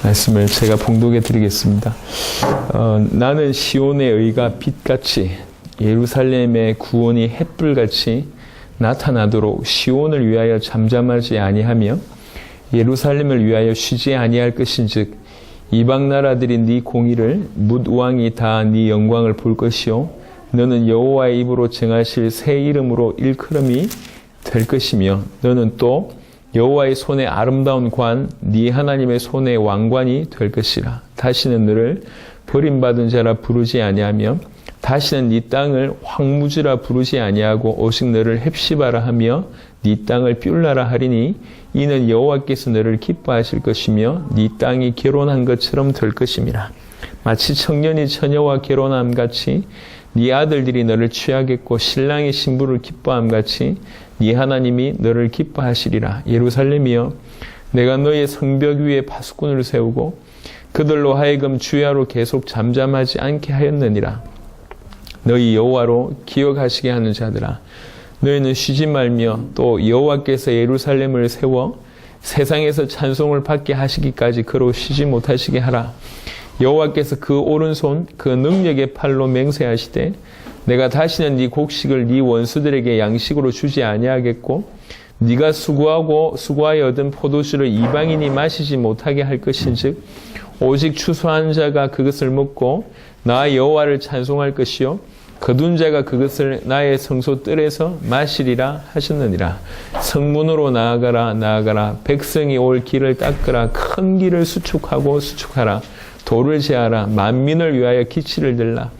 말씀을 제가 봉독해 드리겠습니다. 나는 시온의 의가 빛같이 예루살렘의 구원이 햇불같이 나타나도록 시온을 위하여 잠잠하지 아니하며 예루살렘을 위하여 쉬지 아니할 것인즉 이방 나라들이 네 공의를 뭇 왕이 다 네 영광을 볼 것이요 너는 여호와의 입으로 정하실 새 이름으로 일컬음이 될 것이며 너는 또 여호와의 손에 아름다운 관, 네 하나님의 손에 왕관이 될 것이라. 다시는 너를 버림받은 자라 부르지 아니하며 다시는 네 땅을 황무지라 부르지 아니하고 오직 너를 헵시바라 하며 네 땅을 뷸라라 하리니 이는 여호와께서 너를 기뻐하실 것이며 네 땅이 결혼한 것처럼 될 것임이라. 마치 청년이 처녀와 결혼함 같이 네 아들들이 너를 취하겠고 신랑이 신부를 기뻐함 같이 네 하나님이 너를 기뻐하시리라. 예루살렘이여 내가 너의 성벽 위에 파수꾼을 세우고 그들로 하여금 주야로 계속 잠잠하지 않게 하였느니라. 너희 여호와로 기억하시게 하는 자들아 너희는 쉬지 말며 또 여호와께서 예루살렘을 세워 세상에서 찬송을 받게 하시기까지 그로 쉬지 못하시게 하라. 여호와께서 그 오른손 그 능력의 팔로 맹세하시되 내가 다시는 네 곡식을 네 원수들에게 양식으로 주지 아니하겠고 네가 수고하여 얻은 포도주를 이방인이 마시지 못하게 할 것인즉 오직 추수한 자가 그것을 먹고 나 여호와를 찬송할 것이요 거둔 자가 그것을 나의 성소 뜰에서 마시리라 하셨느니라. 성문으로 나아가라 백성이 올 길을 닦으라. 큰 길을 수축하라. 돌을 제하라. 만민을 위하여 기치를 들라.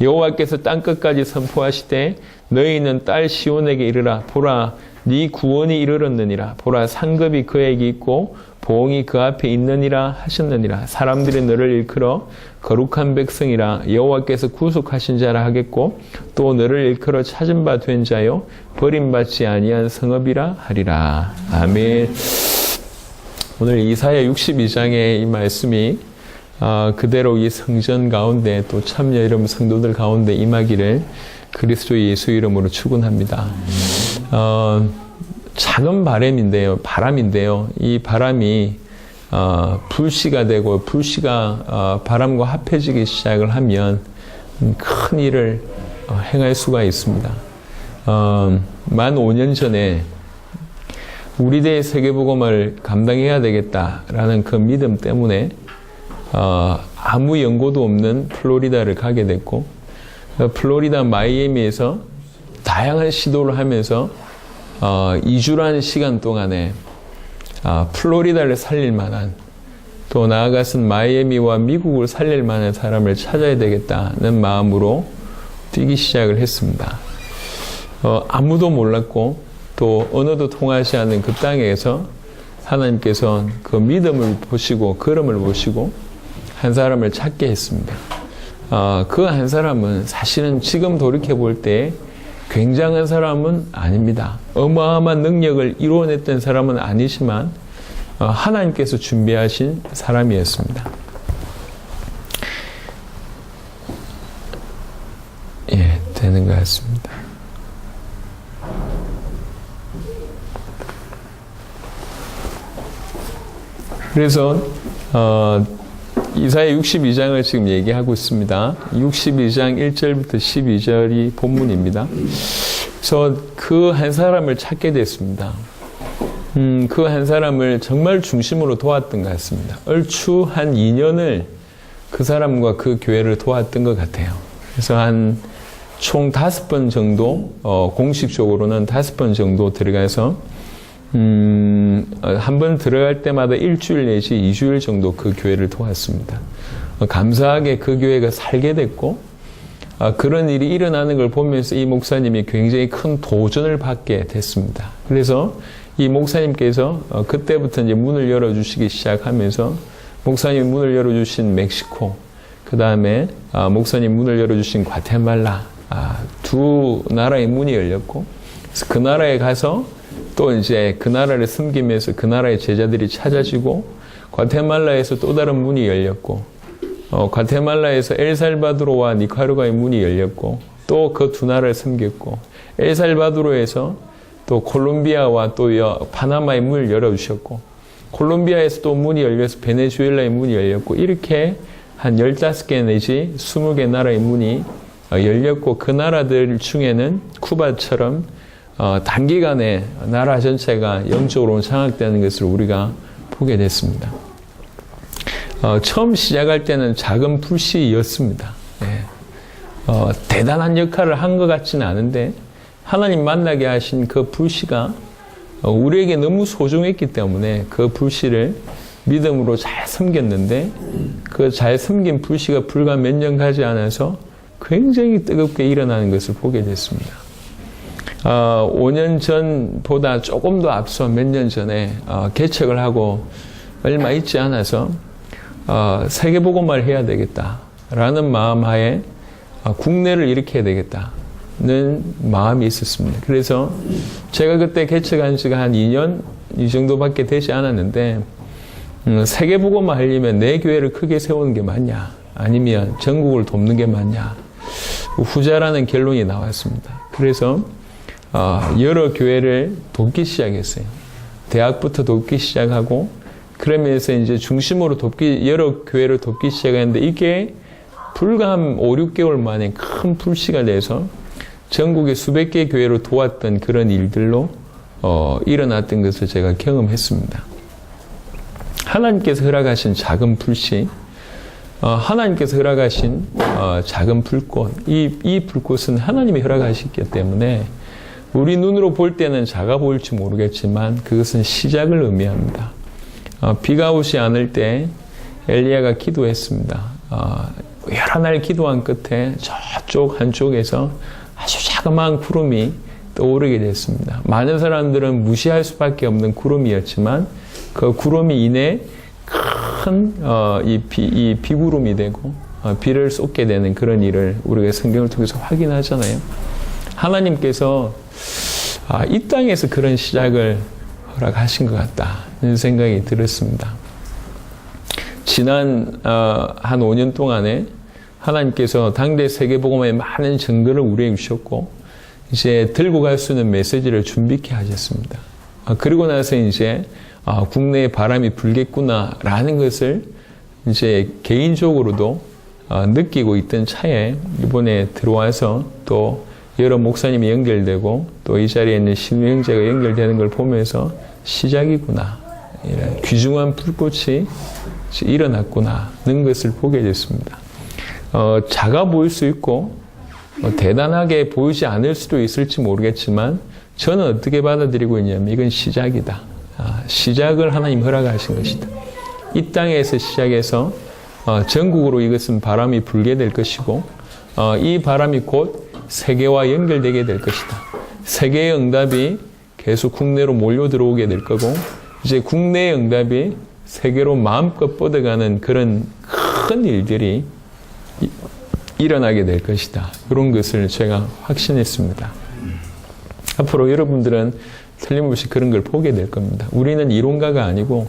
여호와께서 땅끝까지 선포하시되 너희는 딸 시온에게 이르라. 보라 네 구원이 이르렀느니라. 보라 상급이 그에게 있고 보응이 그 앞에 있느니라 하셨느니라. 사람들이 너를 일컬어 거룩한 백성이라 여호와께서 구속하신 자라 하겠고 또 너를 일컬어 찾은 바 된 자요 버림받지 아니한 성읍이라 하리라. 아멘. 오늘 이사야 62장의 이 말씀이 그대로 이 성전 가운데 또 참여 이름 성도들 가운데 임하기를 그리스도 예수 이름으로 축원합니다. 작은 바람인데요. 이 바람이 불씨가 되고 불씨가 바람과 합해지기 시작을 하면 큰 일을 행할 수가 있습니다. 만 5년 전에 우리대의 세계복음을 감당해야 되겠다라는 그 믿음 때문에 아무 연고도 없는 플로리다를 가게 됐고 플로리다 마이애미에서 다양한 시도를 하면서 2주라는 시간 동안에 플로리다를 살릴 만한 또 나아가서는 마이애미와 미국을 살릴 만한 사람을 찾아야 되겠다는 마음으로 뛰기 시작을 했습니다. 아무도 몰랐고 또 언어도 통하지 않는 그 땅에서 하나님께서 그 믿음을 보시고 걸음을 보시고 한 사람을 찾게 했습니다. 그 한 사람은 사실은 지금 돌이켜볼 때 굉장한 사람은 아닙니다. 어마어마한 능력을 이루어냈던 사람은 아니지만 하나님께서 준비하신 사람이었습니다. 예, 되는 것 같습니다. 그래서 이사야 62장을 지금 얘기하고 있습니다. 62장 1절부터 12절이 본문입니다. 그래서 그 한 사람을 찾게 됐습니다. 그 한 사람을 정말 중심으로 도왔던 것 같습니다. 얼추 한 2년을 그 사람과 그 교회를 도왔던 것 같아요. 그래서 한 총 5번 정도, 공식적으로는 5번 정도 들어가서 한 번 들어갈 때마다 일주일 내지 2주일 정도 그 교회를 도왔습니다. 감사하게 그 교회가 살게 됐고 그런 일이 일어나는 걸 보면서 이 목사님이 굉장히 큰 도전을 받게 됐습니다. 그래서 이 목사님께서 그때부터 이제 문을 열어주시기 시작하면서 목사님 문을 열어주신 멕시코, 그 다음에 목사님 문을 열어주신 과테말라, 두 나라의 문이 열렸고 그래서 그 나라에 가서 또 이제 그 나라를 섬기면서 그 나라의 제자들이 찾아지고 과테말라에서 또 다른 문이 열렸고 과테말라에서 엘살바도르와 니카라과의 문이 열렸고 또 그 두 나라를 섬겼고 엘살바도르에서 또 콜롬비아와 또 파나마의 문을 열어주셨고 콜롬비아에서도 문이 열려서 베네수엘라의 문이 열렸고 이렇게 한 15개 내지 20개 나라의 문이 열렸고 그 나라들 중에는 쿠바처럼 단기간에 나라 전체가 영적으로 장악되는 것을 우리가 보게 됐습니다. 처음 시작할 때는 작은 불씨였습니다. 대단한 역할을 한 것 같지는 않은데 하나님 만나게 하신 그 불씨가 우리에게 너무 소중했기 때문에 그 불씨를 믿음으로 잘 섬겼는데 그 잘 섬긴 불씨가 불과 몇 년 가지 않아서 굉장히 뜨겁게 일어나는 것을 보게 됐습니다. 5년 전보다 조금 더 앞서 몇 년 전에 개척을 하고 얼마 있지 않아서 세계복음화를 해야 되겠다라는 마음하에 국내를 일으켜야 되겠다는 마음이 있었습니다. 그래서 제가 그때 개척한 지가 한 2년 이 정도밖에 되지 않았는데 세계복음화 하려면 내 교회를 크게 세우는 게 맞냐 아니면 전국을 돕는 게 맞냐 후자라는 결론이 나왔습니다. 그래서 여러 교회를 돕기 시작했어요. 대학부터 돕기 시작하고 그러면서 이제 중심으로 여러 교회를 돕기 시작했는데 이게 불과 한 5, 6개월 만에 큰 불씨가 돼서 전국의 수백 개의 교회를 도왔던 그런 일들로 일어났던 것을 제가 경험했습니다. 하나님께서 허락하신 작은 불씨, 하나님께서 허락하신 작은 불꽃, 이 불꽃은 하나님이 허락하셨기 때문에 우리 눈으로 볼 때는 작아 보일지 모르겠지만 그것은 시작을 의미합니다. 비가 오지 않을 때 엘리야가 기도했습니다. 여러 날 기도한 끝에 저쪽 한쪽에서 아주 자그마한 구름이 떠오르게 됐습니다. 많은 사람들은 무시할 수밖에 없는 구름이었지만 그 구름이 이내 큰 이 비구름이 되고 비를 쏟게 되는 그런 일을 우리가 성경을 통해서 확인하잖아요. 하나님께서 이 땅에서 그런 시작을 허락하신 것 같다는 생각이 들었습니다. 지난 한 5년 동안에 하나님께서 당대 세계복음화의 많은 증거를 우리에게 주셨고 이제 들고 갈 수 있는 메시지를 준비케 하셨습니다. 그리고 나서 이제 국내에 바람이 불겠구나라는 것을 이제 개인적으로도 느끼고 있던 차에 이번에 들어와서 또 여러 목사님이 연결되고 또 이 자리에 있는 신우 형제가 연결되는 걸 보면서 시작이구나. 이런 귀중한 불꽃이 일어났구나는 것을 보게 됐습니다. 작아 보일 수 있고 대단하게 보이지 않을 수도 있을지 모르겠지만 저는 어떻게 받아들이고 있냐면 이건 시작이다. 시작을 하나님 허락하신 것이다. 이 땅에서 시작해서 전국으로 이것은 바람이 불게 될 것이고 이 바람이 곧 세계와 연결되게 될 것이다. 세계의 응답이 계속 국내로 몰려 들어오게 될 거고 이제 국내의 응답이 세계로 마음껏 뻗어가는 그런 큰 일들이 일어나게 될 것이다. 그런 것을 제가 확신했습니다. 앞으로 여러분들은 틀림없이 그런 걸 보게 될 겁니다. 우리는 이론가가 아니고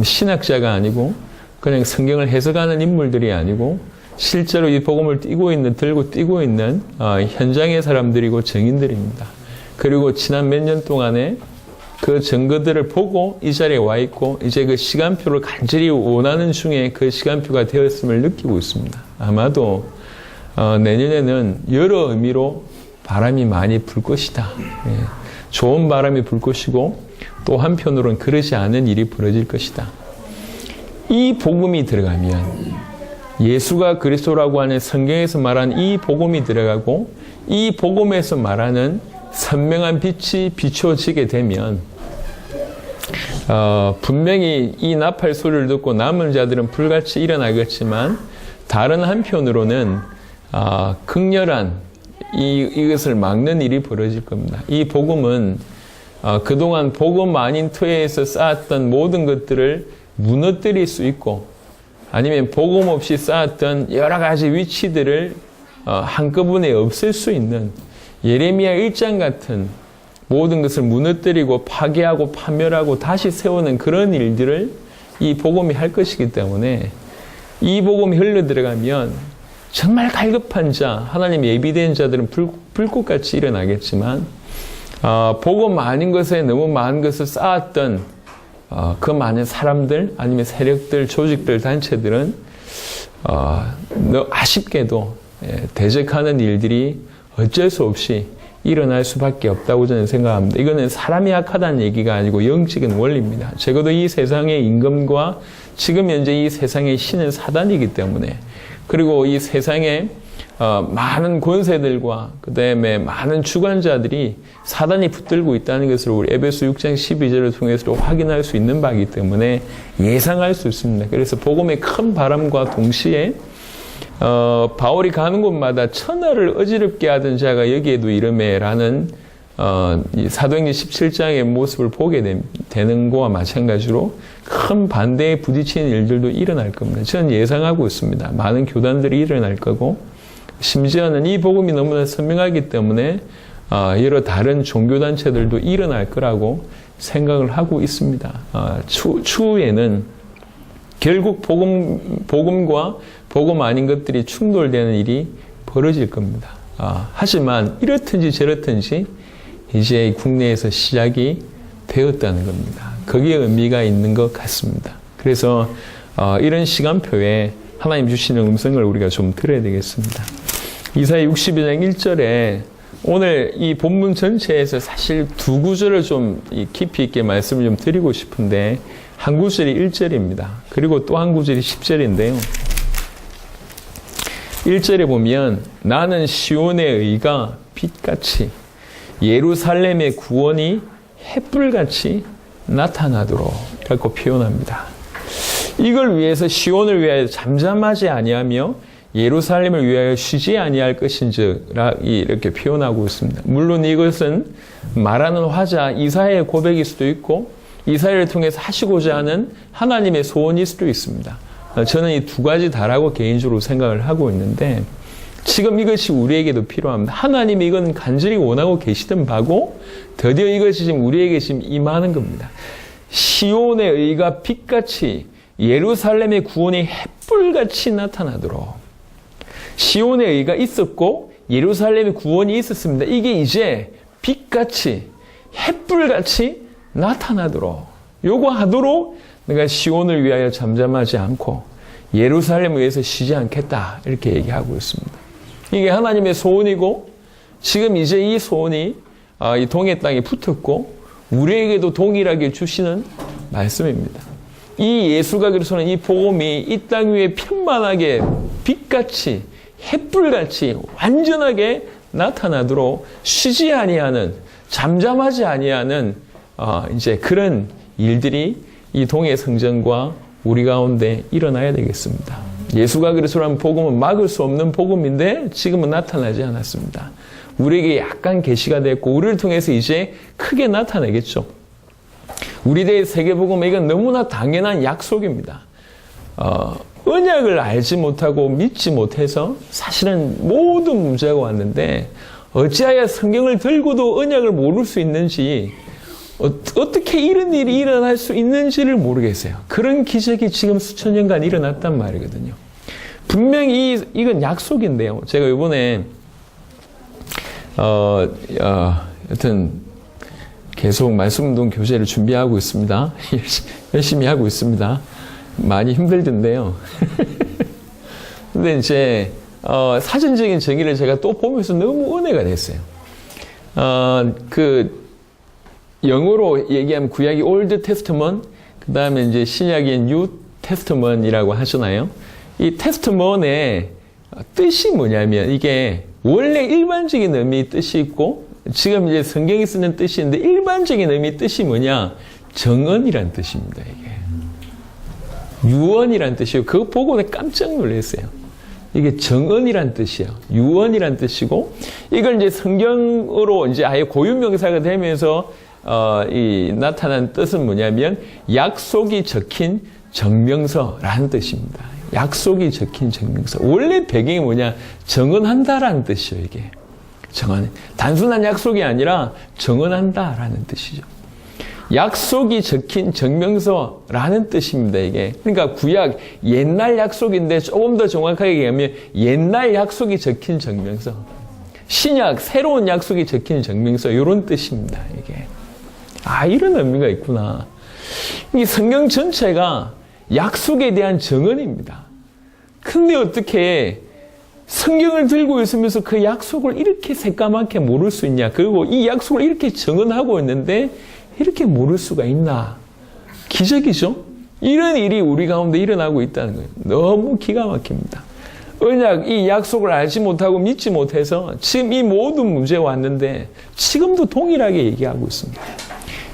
신학자가 아니고 그냥 성경을 해석하는 인물들이 아니고 실제로 이 복음을 들고 뛰고 있는 현장의 사람들이고 증인들입니다. 그리고 지난 몇 년 동안에 그 증거들을 보고 이 자리에 와 있고 이제 그 시간표를 간절히 원하는 중에 그 시간표가 되었음을 느끼고 있습니다. 아마도 내년에는 여러 의미로 바람이 많이 불 것이다. 좋은 바람이 불 것이고 또 한편으로는 그러지 않은 일이 벌어질 것이다. 이 복음이 들어가면 예수가 그리스도라고 하는 성경에서 말한 이 복음이 들어가고 이 복음에서 말하는 선명한 빛이 비추어지게 되면 분명히 이 나팔 소리를 듣고 남은 자들은 불같이 일어나겠지만 다른 한편으로는 극렬한 이것을 막는 일이 벌어질 겁니다. 이 복음은 그동안 복음 아닌 터에서 쌓았던 모든 것들을 무너뜨릴 수 있고 아니면 복음 없이 쌓았던 여러 가지 위치들을 한꺼번에 없앨 수 있는 예레미야 1장 같은 모든 것을 무너뜨리고 파괴하고 파멸하고 다시 세우는 그런 일들을 이 복음이 할 것이기 때문에 이 복음이 흘러들어가면 정말 갈급한 자, 하나님 예비된 자들은 불꽃같이 일어나겠지만 복음 아닌 것에 너무 많은 것을 쌓았던 그 많은 사람들 아니면 세력들, 조직들, 단체들은 아쉽게도 대적하는 일들이 어쩔 수 없이 일어날 수밖에 없다고 저는 생각합니다. 이거는 사람이 약하다는 얘기가 아니고 영적인 원리입니다. 적어도 이 세상의 임금과 지금 현재 이 세상의 신은 사단이기 때문에, 그리고 이 세상에 많은 권세들과 그 다음에 많은 주관자들이 사단이 붙들고 있다는 것을 우리 에베소 6장 12절을 통해서도 확인할 수 있는 바이기 때문에 예상할 수 있습니다. 그래서 복음의 큰 바람과 동시에 바울이 가는 곳마다 천하를 어지럽게 하던 자가 여기에도 이르매라는 사도행전 17장의 모습을 보게 되는 것과 마찬가지로 큰 반대에 부딪히는 일들도 일어날 겁니다. 저는 예상하고 있습니다. 많은 교단들이 일어날 거고, 심지어는 이 복음이 너무나 선명하기 때문에 여러 다른 종교단체들도 일어날 거라고 생각을 하고 있습니다. 추후에는 결국 복음과 복음 아닌 것들이 충돌되는 일이 벌어질 겁니다. 하지만 이렇든지 저렇든지 이제 국내에서 시작이 되었다는 겁니다. 거기에 의미가 있는 것 같습니다. 그래서 이런 시간표에 하나님 주시는 음성을 우리가 좀 들어야 되겠습니다. 이사야 62장 1절에 오늘 이 본문 전체에서 사실 두 구절을 좀 깊이 있게 말씀을 좀 드리고 싶은데, 한 구절이 1절입니다. 그리고 또 한 구절이 10절인데요. 1절에 보면 나는 시온의 의가 빛같이 예루살렘의 구원이 햇불같이 나타나도록 라고 표현합니다. 이걸 위해서 시온을 위하여 잠잠하지 아니하며 예루살렘을 위하여 쉬지 아니할 것인즉 이렇게 표현하고 있습니다. 물론 이것은 말하는 화자 이사야의 고백일 수도 있고 이사야를 통해서 하시고자 하는 하나님의 소원일 수도 있습니다. 저는 이 두 가지 다라고 개인적으로 생각을 하고 있는데, 지금 이것이 우리에게도 필요합니다. 하나님이 이건 간절히 원하고 계시던 바고 드디어 이것이 지금 우리에게 지금 임하는 겁니다. 시온의 의가 빛같이 예루살렘의 구원이 햇불같이 나타나도록. 시온의 의가 있었고 예루살렘의 구원이 있었습니다. 이게 이제 빛같이 햇불같이 나타나도록, 요구하도록 내가 시온을 위하여 잠잠하지 않고 예루살렘을 위해서 쉬지 않겠다, 이렇게 얘기하고 있습니다. 이게 하나님의 소원이고, 지금 이제 이 소원이 이 동해 땅에 붙었고 우리에게도 동일하게 주시는 말씀입니다. 이 예수가 그리스도는 이 복음이 이 땅 위에 편만하게 빛같이 햇불같이 완전하게 나타나도록 쉬지 아니하는, 잠잠하지 아니하는 이제 그런 일들이 이 동해 성전과 우리 가운데 일어나야 되겠습니다. 예수가 그리스도라는 복음은 막을 수 없는 복음인데 지금은 나타나지 않았습니다. 우리에게 약간 계시가 됐고 우리를 통해서 이제 크게 나타나겠죠. 우리들의 세계복음은 이건 너무나 당연한 약속입니다. 언약을 알지 못하고 믿지 못해서 사실은 모든 문제가 왔는데, 어찌하여 성경을 들고도 언약을 모를 수 있는지, 어떻게 이런 일이 일어날 수 있는지를 모르겠어요. 그런 기적이 지금 수천 년간 일어났단 말이거든요. 분명히 이건 약속인데요. 제가 이번에 여튼 계속 말씀운동 교재를 준비하고 있습니다. 열심히 하고 있습니다. 많이 힘들던데요. 근데 이제 사전적인 정의를 제가 또 보면서 너무 은혜가 됐어요. 영어로 얘기하면 구약이 Old Testament, 그 다음에 이제 신약인 New Testament이라고 하잖아요. 이 Testament의 뜻이 뭐냐면, 이게 원래 일반적인 의미 뜻이 있고, 지금 이제 성경이 쓰는 뜻이 있는데, 일반적인 의미 뜻이 뭐냐? 정언이란 뜻입니다, 이게. 유언이란 뜻이고, 그거 보고 내가 깜짝 놀랐어요. 이게 정언이란 뜻이에요. 유언이란 뜻이고, 이걸 이제 성경으로 이제 아예 고유명사가 되면서 나타난 뜻은 뭐냐면 약속이 적힌 정명서라는 뜻입니다. 약속이 적힌 정명서. 원래 배경이 뭐냐? 정언한다라는 뜻이에요, 이게. 정언. 단순한 약속이 아니라 정언한다라는 뜻이죠. 약속이 적힌 정명서라는 뜻입니다, 이게. 그러니까 구약 옛날 약속인데 조금 더 정확하게 얘기하면 옛날 약속이 적힌 정명서. 신약 새로운 약속이 적힌 정명서, 이런 뜻입니다, 이게. 이런 의미가 있구나. 이 성경 전체가 약속에 대한 증언입니다. 근데 어떻게 성경을 들고 있으면서 그 약속을 이렇게 새까맣게 모를 수 있냐? 그리고 이 약속을 이렇게 증언하고 있는데 이렇게 모를 수가 있나? 기적이죠? 이런 일이 우리 가운데 일어나고 있다는 거예요. 너무 기가 막힙니다. 언약, 이 약속을 알지 못하고 믿지 못해서 지금 이 모든 문제가 왔는데 지금도 동일하게 얘기하고 있습니다.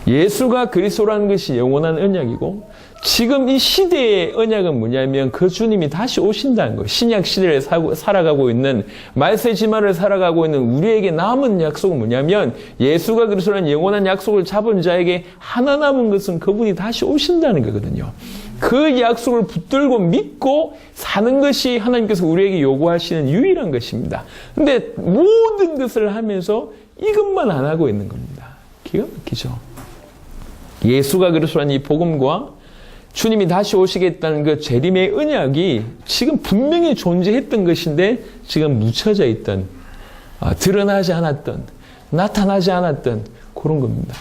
예수가 그리스도라는 것이 영원한 언약이고 지금 이 시대의 언약은 뭐냐면 그 주님이 다시 오신다는 거예요. 신약 시대를 살아가고 있는 말세지만을 살아가고 있는 우리에게 남은 약속은 뭐냐면 예수가 그리스도라는 영원한 약속을 잡은 자에게 하나 남은 것은 그분이 다시 오신다는 거거든요. 그 약속을 붙들고 믿고 사는 것이 하나님께서 우리에게 요구하시는 유일한 것입니다. 근데 모든 것을 하면서 이것만 안 하고 있는 겁니다. 기가 막히죠. 예수가 그리스도라는 이 복음과 주님이 다시 오시겠다는 그 재림의 언약이 지금 분명히 존재했던 것인데 지금 묻혀져 있던, 드러나지 않았던, 나타나지 않았던 그런 겁니다.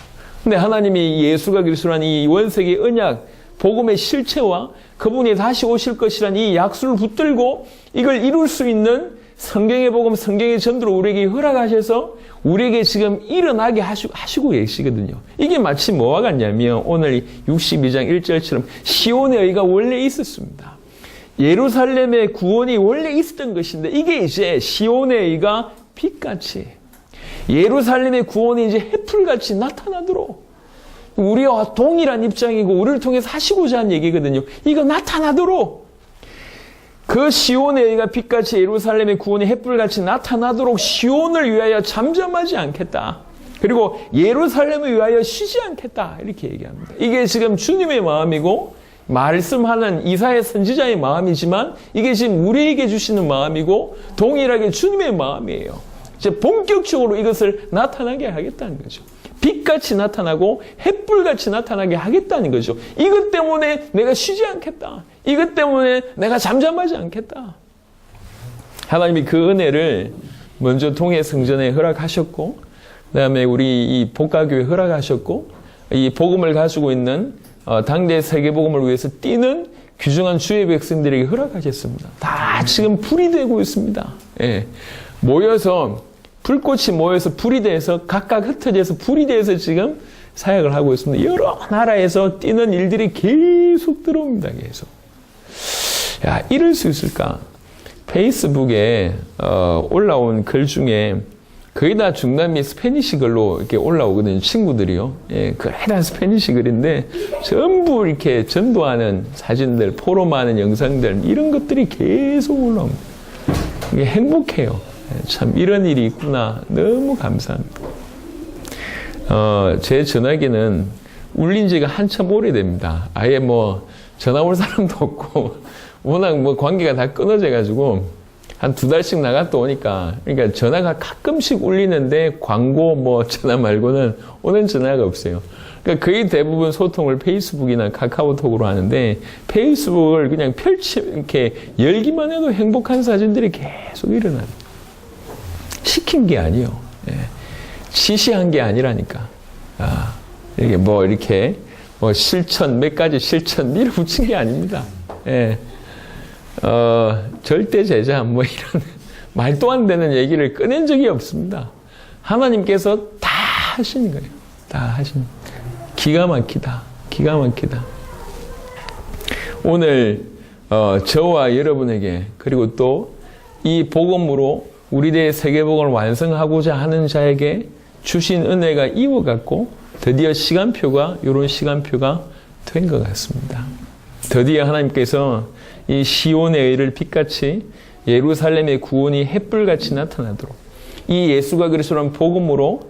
근데 하나님이 예수가 그리스도라는 이 원색의 언약, 복음의 실체와 그분이 다시 오실 것이라는 이 약속을 붙들고 이걸 이룰 수 있는 성경의 복음, 성경의 전도를 우리에게 허락하셔서 우리에게 지금 일어나게 하시고 계시거든요. 이게 마치 뭐와 같냐면 오늘 62장 1절처럼 시온의 의가 원래 있었습니다. 예루살렘의 구원이 원래 있었던 것인데 이게 이제 시온의 의가 빛같이 예루살렘의 구원이 이제 햇불같이 나타나도록 우리와 동일한 입장이고 우리를 통해서 하시고자 하는 얘기거든요. 이거 나타나도록 그 시온의 의가 빛같이 예루살렘의 구원이 햇불같이 나타나도록 시온을 위하여 잠잠하지 않겠다. 그리고 예루살렘을 위하여 쉬지 않겠다. 이렇게 얘기합니다. 이게 지금 주님의 마음이고 말씀하는 이사야 선지자의 마음이지만 이게 지금 우리에게 주시는 마음이고 동일하게 주님의 마음이에요. 이제 본격적으로 이것을 나타나게 하겠다는 거죠. 빛같이 나타나고 햇불같이 나타나게 하겠다는 거죠. 이것 때문에 내가 쉬지 않겠다. 이것 때문에 내가 잠잠하지 않겠다. 하나님이 그 은혜를 먼저 통해 성전에 허락하셨고 그 다음에 우리 이 복가교회 허락하셨고 이 복음을 가지고 있는 당대 세계복음을 위해서 뛰는 귀중한 주의 백성들에게 허락하셨습니다. 다 지금 불이 되고 있습니다. 예. 불꽃이 모여서 불이 돼서 각각 흩어져서 불이 돼서 지금 사역을 하고 있습니다. 여러 나라에서 뛰는 일들이 계속 들어옵니다. 계속. 야, 이럴 수 있을까? 페이스북에 올라온 글 중에 거의 다 중남미 스페니시 글로 이렇게 올라오거든요. 친구들이요. 예, 거의 다 스페니시 글인데 전부 이렇게 전도하는 사진들, 포럼하는 영상들 이런 것들이 계속 올라옵니다. 이게 행복해요. 참 이런 일이 있구나. 너무 감사합니다. 제 전화기는 울린 지가 한참 오래됩니다. 아예 뭐 전화 올 사람도 없고 워낙 뭐 관계가 다 끊어져 가지고 한 2달씩 나갔다 오니까 그러니까 전화가 가끔씩 울리는데 광고 뭐 전화 말고는 오는 전화가 없어요. 그러니까 거의 대부분 소통을 페이스북이나 카카오톡으로 하는데 페이스북을 그냥 이렇게 열기만 해도 행복한 사진들이 계속 일어나요. 시킨 게 아니에요. 예. 지시한 게 아니라니까. 이게 이렇게 실천, 몇 가지 실천 밀어붙인 게 아닙니다. 예. 절대 제자, 이런 말도 안 되는 얘기를 꺼낸 적이 없습니다. 하나님께서 다 하시는 거예요. 다 하시는. 기가 막히다. 기가 막히다. 오늘, 저와 여러분에게, 그리고 또 이 복음으로 우리들의 세계복음을 완성하고자 하는 자에게 주신 은혜가 이어갖고 드디어 시간표가 이런 시간표가 된 것 같습니다. 드디어 하나님께서 이 시온의 의를 빛같이 예루살렘의 구원이 햇불같이 나타나도록 이 예수가 그리스도라는 복음으로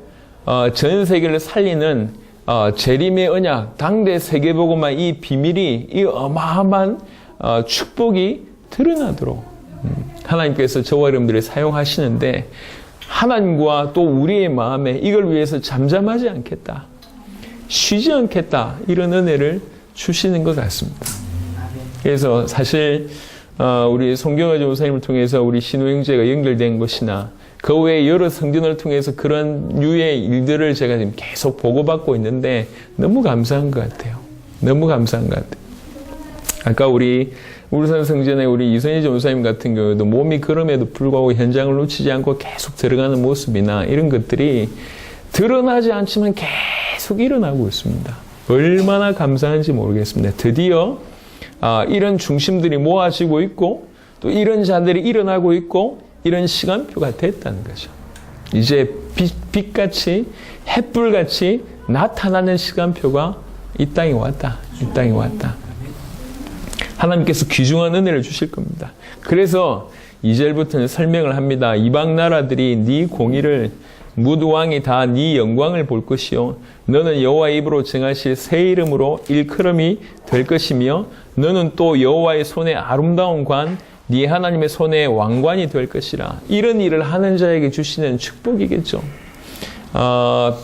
전 세계를 살리는 재림의 언약, 당대 세계복음의 이 비밀이 이 어마어마한 축복이 드러나도록 하나님께서 저와 여러분들을 사용하시는데 하나님과 또 우리의 마음에 이걸 위해서 잠잠하지 않겠다. 쉬지 않겠다. 이런 은혜를 주시는 것 같습니다. 그래서 사실 우리 송경화 전사님을 통해서 우리 신우 형제가 연결된 것이나 그 외에 여러 성전을 통해서 그런 유의 일들을 제가 지금 계속 보고받고 있는데 너무 감사한 것 같아요. 너무 감사한 것 같아요. 아까 우리 울산 성전의 우리 이선희 전사님 같은 경우에도 몸이 그럼에도 불구하고 현장을 놓치지 않고 계속 들어가는 모습이나 이런 것들이 드러나지 않지만 계속 일어나고 있습니다. 얼마나 감사한지 모르겠습니다. 드디어 이런 중심들이 모아지고 있고 또 이런 자들이 일어나고 있고 이런 시간표가 됐다는 거죠. 이제 빛같이 햇불같이 나타나는 시간표가 이 땅에 왔다. 이 땅에 왔다. 하나님께서 귀중한 은혜를 주실 겁니다. 그래서 2절부터는 설명을 합니다. 이방 나라들이 네 공의를 무드 왕이 다 네 영광을 볼 것이요 너는 여호와의 입으로 정하실 새 이름으로 일컬음이 될 것이며 너는 또 여호와의 손에 아름다운 관 네 하나님의 손에 왕관이 될 것이라. 이런 일을 하는 자에게 주시는 축복이겠죠.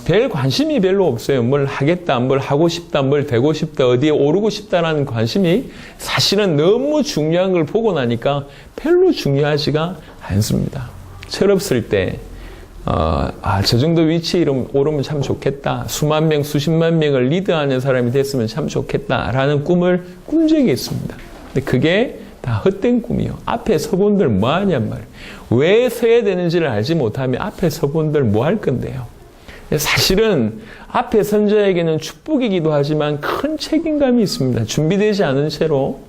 별 관심이 별로 없어요. 뭘 하겠다, 뭘 하고 싶다, 뭘 되고 싶다, 어디에 오르고 싶다라는 관심이 사실은 너무 중요한 걸 보고 나니까 별로 중요하지가 않습니다. 철없을 때 저 정도 위치에 오르면 참 좋겠다. 수만 명, 수십만 명을 리드하는 사람이 됐으면 참 좋겠다라는 꿈을 꾼 적이 있습니다. 근데 그게 다 헛된 꿈이요. 앞에 서본들 뭐 하냔 말이에요. 왜 서야 되는지를 알지 못하면 앞에 서본들 뭐 할 건데요. 사실은 앞에 선 자에게는 축복이기도 하지만 큰 책임감이 있습니다. 준비되지 않은 채로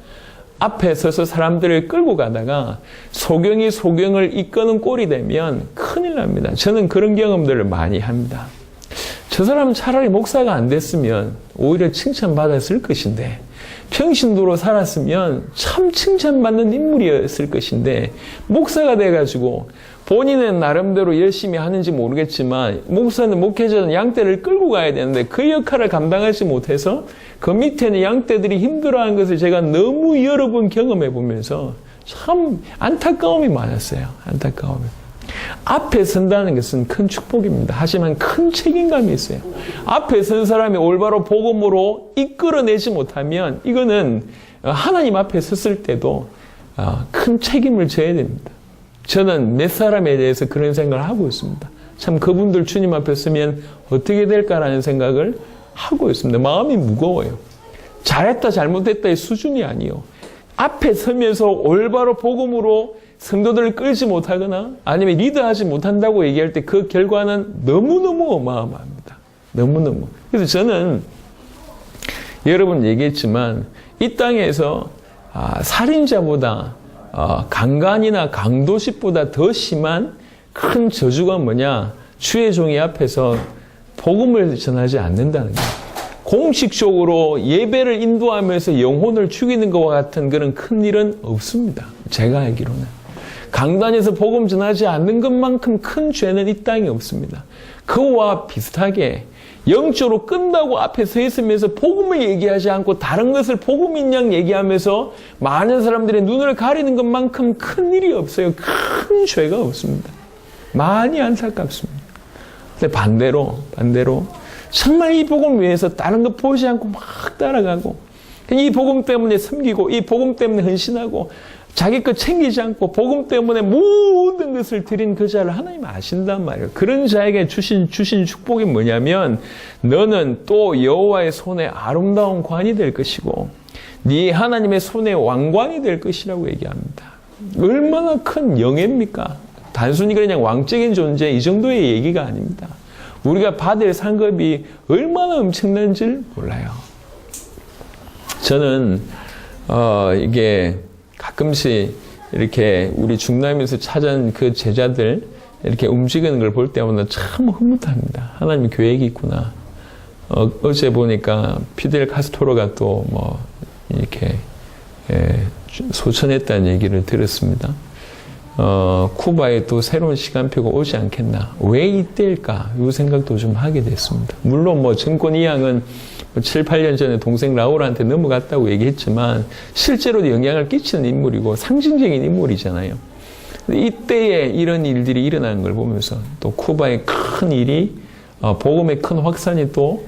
앞에 서서 사람들을 끌고 가다가 소경이 소경을 이끄는 꼴이 되면 큰일 납니다. 저는 그런 경험들을 많이 합니다. 저 사람은 차라리 목사가 안 됐으면 오히려 칭찬받았을 것인데 평신도로 살았으면 참 칭찬받는 인물이었을 것인데 목사가 돼가지고 본인은 나름대로 열심히 하는지 모르겠지만 목사는 목회자는 양떼를 끌고 가야 되는데 그 역할을 감당하지 못해서 그 밑에는 양떼들이 힘들어하는 것을 제가 너무 여러 번 경험해 보면서 참 안타까움이 많았어요. 안타까움이. 앞에 선다는 것은 큰 축복입니다. 하지만 큰 책임감이 있어요. 앞에 선 사람이 올바로 복음으로 이끌어내지 못하면 이거는 하나님 앞에 섰을 때도 큰 책임을 져야 됩니다. 저는 몇 사람에 대해서 그런 생각을 하고 있습니다. 참 그분들 주님 앞에 서면 어떻게 될까라는 생각을 하고 있습니다. 마음이 무거워요. 잘했다 잘못했다의 수준이 아니요. 앞에 서면서 올바로 복음으로 성도들을 끌지 못하거나 아니면 리드하지 못한다고 얘기할 때 그 결과는 너무너무 어마어마합니다. 너무너무. 그래서 저는 여러 번 얘기했지만 이 땅에서 살인자보다 강간이나 강도식보다 더 심한 큰 저주가 뭐냐? 주의 종이 앞에서 복음을 전하지 않는다는 거예요. 공식적으로 예배를 인도하면서 영혼을 죽이는 것과 같은 그런 큰 일은 없습니다. 제가 알기로는. 강단에서 복음 전하지 않는 것만큼 큰 죄는 이 땅에 없습니다. 그와 비슷하게 영적으로 끝나고 앞에 서 있으면서 복음을 얘기하지 않고 다른 것을 복음인 양 얘기하면서 많은 사람들의 눈을 가리는 것만큼 큰 일이 없어요. 큰 죄가 없습니다. 많이 안타깝습니다. 근데 반대로 정말 이 복음 위해서 다른 거 보지 않고 막 따라가고 이 복음 때문에 섬기고 이 복음 때문에 헌신하고 자기 것 챙기지 않고 복음 때문에 모든 것을 드린 그 자를 하나님 아신단 말이에요. 그런 자에게 주신 축복이 뭐냐면 너는 또 여호와의 손에 아름다운 관이 될 것이고 네 하나님의 손에 왕관이 될 것이라고 얘기합니다. 얼마나 큰 영예입니까? 단순히 그냥 왕적인 존재 이 정도의 얘기가 아닙니다. 우리가 받을 상급이 얼마나 엄청난지를 몰라요. 저는 이게 가끔씩 이렇게 우리 중남에서 찾은 그 제자들 이렇게 움직이는 걸 볼 때마다 참 흐뭇합니다. 하나님 계획이 있구나. 어제 보니까 피델 카스토로가 또 뭐 이렇게 소천했다는 얘기를 들었습니다. 쿠바에 또 새로운 시간표가 오지 않겠나. 왜 이때일까? 이 생각도 좀 하게 됐습니다. 물론 뭐 정권 이양은 7, 8년 전에 동생 라울한테 넘어갔다고 얘기했지만 실제로도 영향을 끼치는 인물이고 상징적인 인물이잖아요. 이때에 이런 일들이 일어나는 걸 보면서 또 쿠바의 큰 일이 복음의 큰 확산이 또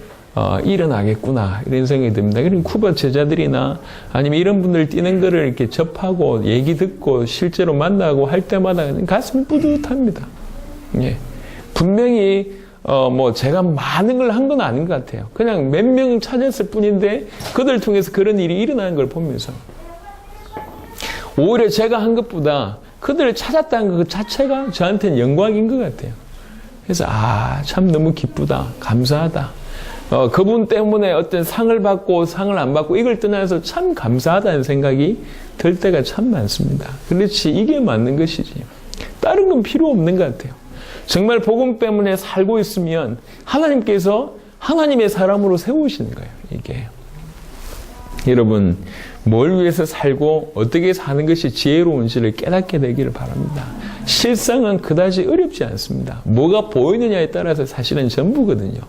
일어나겠구나 이런 생각이 듭니다. 그리고 쿠바 제자들이나 아니면 이런 분들 뛰는 거를 이렇게 접하고 얘기 듣고 실제로 만나고 할 때마다 가슴이 뿌듯합니다. 예. 분명히 뭐 제가 많은 걸 한 건 아닌 것 같아요. 그냥 몇 명 찾았을 뿐인데 그들 통해서 그런 일이 일어나는 걸 보면서 오히려 제가 한 것보다 그들을 찾았다는 것 자체가 저한테는 영광인 것 같아요. 그래서 참 너무 기쁘다, 감사하다. 그분 때문에 어떤 상을 받고 상을 안 받고 이걸 떠나서 참 감사하다는 생각이 들 때가 참 많습니다. 그렇지, 이게 맞는 것이지. 다른 건 필요 없는 것 같아요. 정말 복음 때문에 살고 있으면 하나님께서 하나님의 사람으로 세우시는 거예요. 이게. 여러분, 뭘 위해서 살고 어떻게 사는 것이 지혜로운지를 깨닫게 되기를 바랍니다. 실상은 그다지 어렵지 않습니다. 뭐가 보이느냐에 따라서 사실은 전부거든요.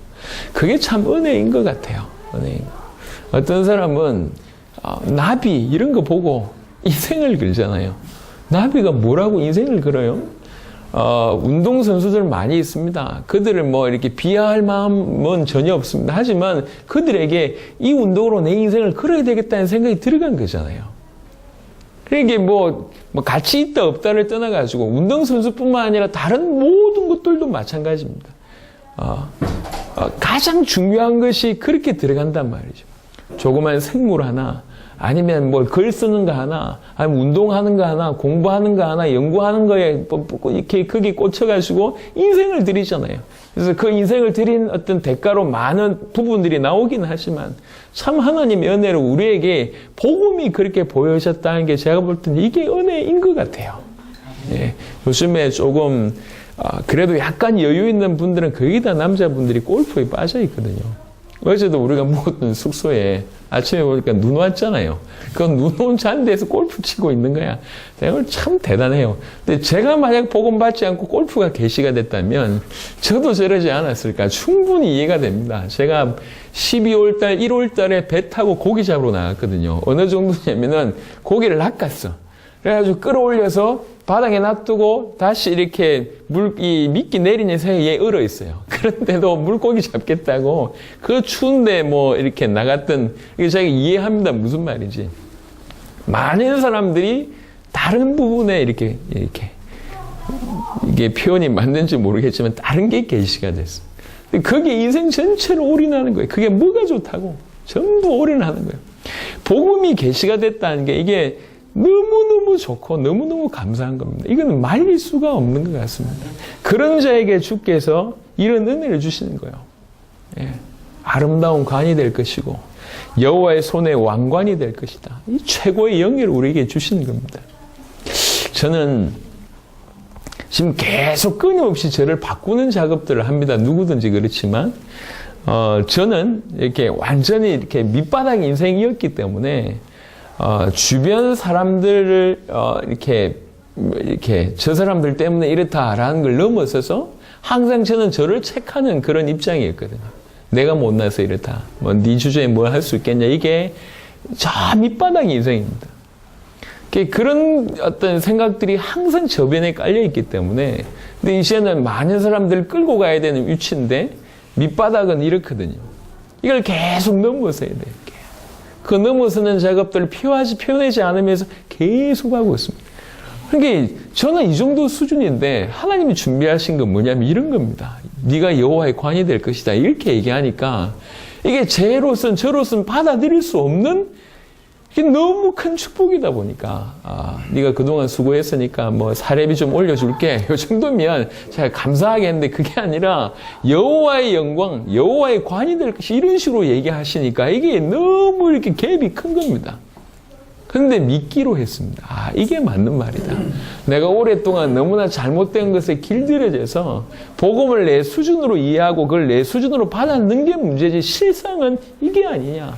그게 참 은혜인 것 같아요. 은혜인 거. 어떤 사람은 나비 이런 거 보고 인생을 걸잖아요. 나비가 뭐라고 인생을 걸어요? 운동선수들 많이 있습니다. 그들을 뭐 이렇게 비하할 마음은 전혀 없습니다. 하지만 그들에게 이 운동으로 내 인생을 걸어야 되겠다는 생각이 들어간 거잖아요. 그러니까 뭐 가치 있다 없다를 떠나가지고 운동선수뿐만 아니라 다른 모든 것들도 마찬가지입니다. 가장 중요한 것이 그렇게 들어간단 말이죠. 조그만 생물 하나, 아니면 뭐 글 쓰는 거 하나, 아니면 운동하는 거 하나, 공부하는 거 하나, 연구하는 거에 이렇게 크게 꽂혀가지고 인생을 들이잖아요. 그래서 그 인생을 들인 어떤 대가로 많은 부분들이 나오긴 하지만 참 하나님의 은혜로 우리에게 복음이 그렇게 보여졌다는 게 제가 볼 때는 이게 은혜인 것 같아요. 예, 요즘에 조금 그래도 약간 여유 있는 분들은 거의 다 남자분들이 골프에 빠져 있거든요. 어제도 우리가 묵었던 숙소에 아침에 보니까 눈 왔잖아요. 그 눈 온 잔디에서 골프 치고 있는 거야. 내가 참 대단해요. 근데 제가 만약 복음 받지 않고 골프가 개시가 됐다면 저도 저러지 않았을까 충분히 이해가 됩니다. 제가 12월 달, 1월 달에 배 타고 고기 잡으러 나갔거든요. 어느 정도냐면은 고기를 낚았어. 그래가지고 끌어올려서 바닥에 놔두고 다시 이렇게 이 미끼 내리는 사이에 얼어 있어요. 그런데도 물고기 잡겠다고 그 추운데 뭐 이렇게 나갔던, 이게 제가 이해합니다. 무슨 말인지. 많은 사람들이 다른 부분에 이게 표현이 맞는지 모르겠지만 다른 게 계시가 됐어. 그게 인생 전체를 올인하는 거예요. 그게 뭐가 좋다고. 전부 올인하는 거예요. 복음이 계시가 됐다는 게 이게 너무너무 좋고 너무너무 감사한 겁니다. 이거는 말릴 수가 없는 것 같습니다. 그런 자에게 주께서 이런 은혜를 주시는 거예요. 예. 아름다운 관이 될 것이고 여호와의 손에 왕관이 될 것이다. 이 최고의 영예를 우리에게 주시는 겁니다. 저는 지금 계속 끊임없이 저를 바꾸는 작업들을 합니다. 누구든지 그렇지만 저는 이렇게 완전히 이렇게 밑바닥 인생이었기 때문에 주변 사람들을 이렇게 저 사람들 때문에 이렇다라는 걸 넘어서서 항상 저는 저를 체크하는 그런 입장이었거든요. 내가 못나서 이렇다. 뭐 네 주제에 뭘 할 수 있겠냐. 이게 저 밑바닥 인생입니다. 그런 어떤 생각들이 항상 저변에 깔려 있기 때문에, 근데 이제는 많은 사람들을 끌고 가야 되는 위치인데 밑바닥은 이렇거든요. 이걸 계속 넘어서야 돼요. 그 넘어서는 작업들을 표현하지 않으면서 계속 하고 있습니다. 그러니까 저는 이 정도 수준인데 하나님이 준비하신 건 뭐냐면 이런 겁니다. 네가 여호와의 관이 될 것이다. 이렇게 얘기하니까 이게 저로서는 받아들일 수 없는, 이게 너무 큰 축복이다 보니까 네가 그동안 수고했으니까 뭐 사례비 좀 올려줄게. 이 정도면 제가 감사하겠는데 그게 아니라 여호와의 영광, 여호와의 관이 될 것이 이런 식으로 얘기하시니까 이게 너무 이렇게 갭이 큰 겁니다. 그런데 믿기로 했습니다. 이게 맞는 말이다. 내가 오랫동안 너무나 잘못된 것에 길들여져서 복음을 내 수준으로 이해하고 그걸 내 수준으로 받아는 게 문제지 실상은 이게 아니냐.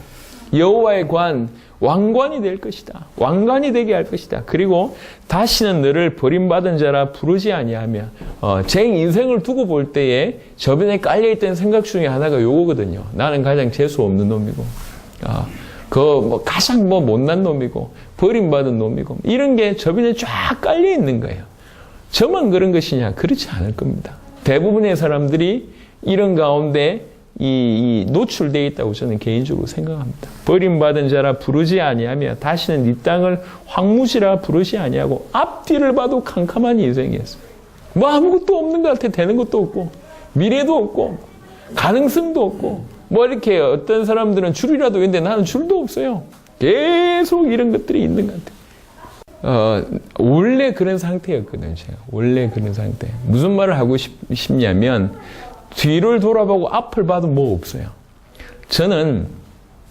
여호와의 관, 왕관이 될 것이다. 왕관이 되게 할 것이다. 그리고 다시는 너를 버림받은 자라 부르지 아니하며, 제 인생을 두고 볼 때에 저변에 깔려있던 생각 중에 하나가 요거거든요. 나는 가장 재수 없는 놈이고, 가장 못난 놈이고, 버림받은 놈이고, 이런 게 저변에 쫙 깔려있는 거예요. 저만 그런 것이냐? 그렇지 않을 겁니다. 대부분의 사람들이 이런 가운데 노출되어 있다고 저는 개인적으로 생각합니다. 버림받은 자라 부르지 아니하며 다시는 네 땅을 황무지라 부르지 아니하고 앞뒤를 봐도 캄캄한 인생이었어요. 뭐 아무것도 없는 것 같아. 되는 것도 없고 미래도 없고, 가능성도 없고, 뭐 이렇게 어떤 사람들은 줄이라도 있는데 나는 줄도 없어요. 계속 이런 것들이 있는 것 같아요. 원래 그런 상태였거든요, 제가. 원래 그런 상태. 무슨 말을 하고 싶냐면, 뒤를 돌아보고 앞을 봐도 뭐 없어요. 저는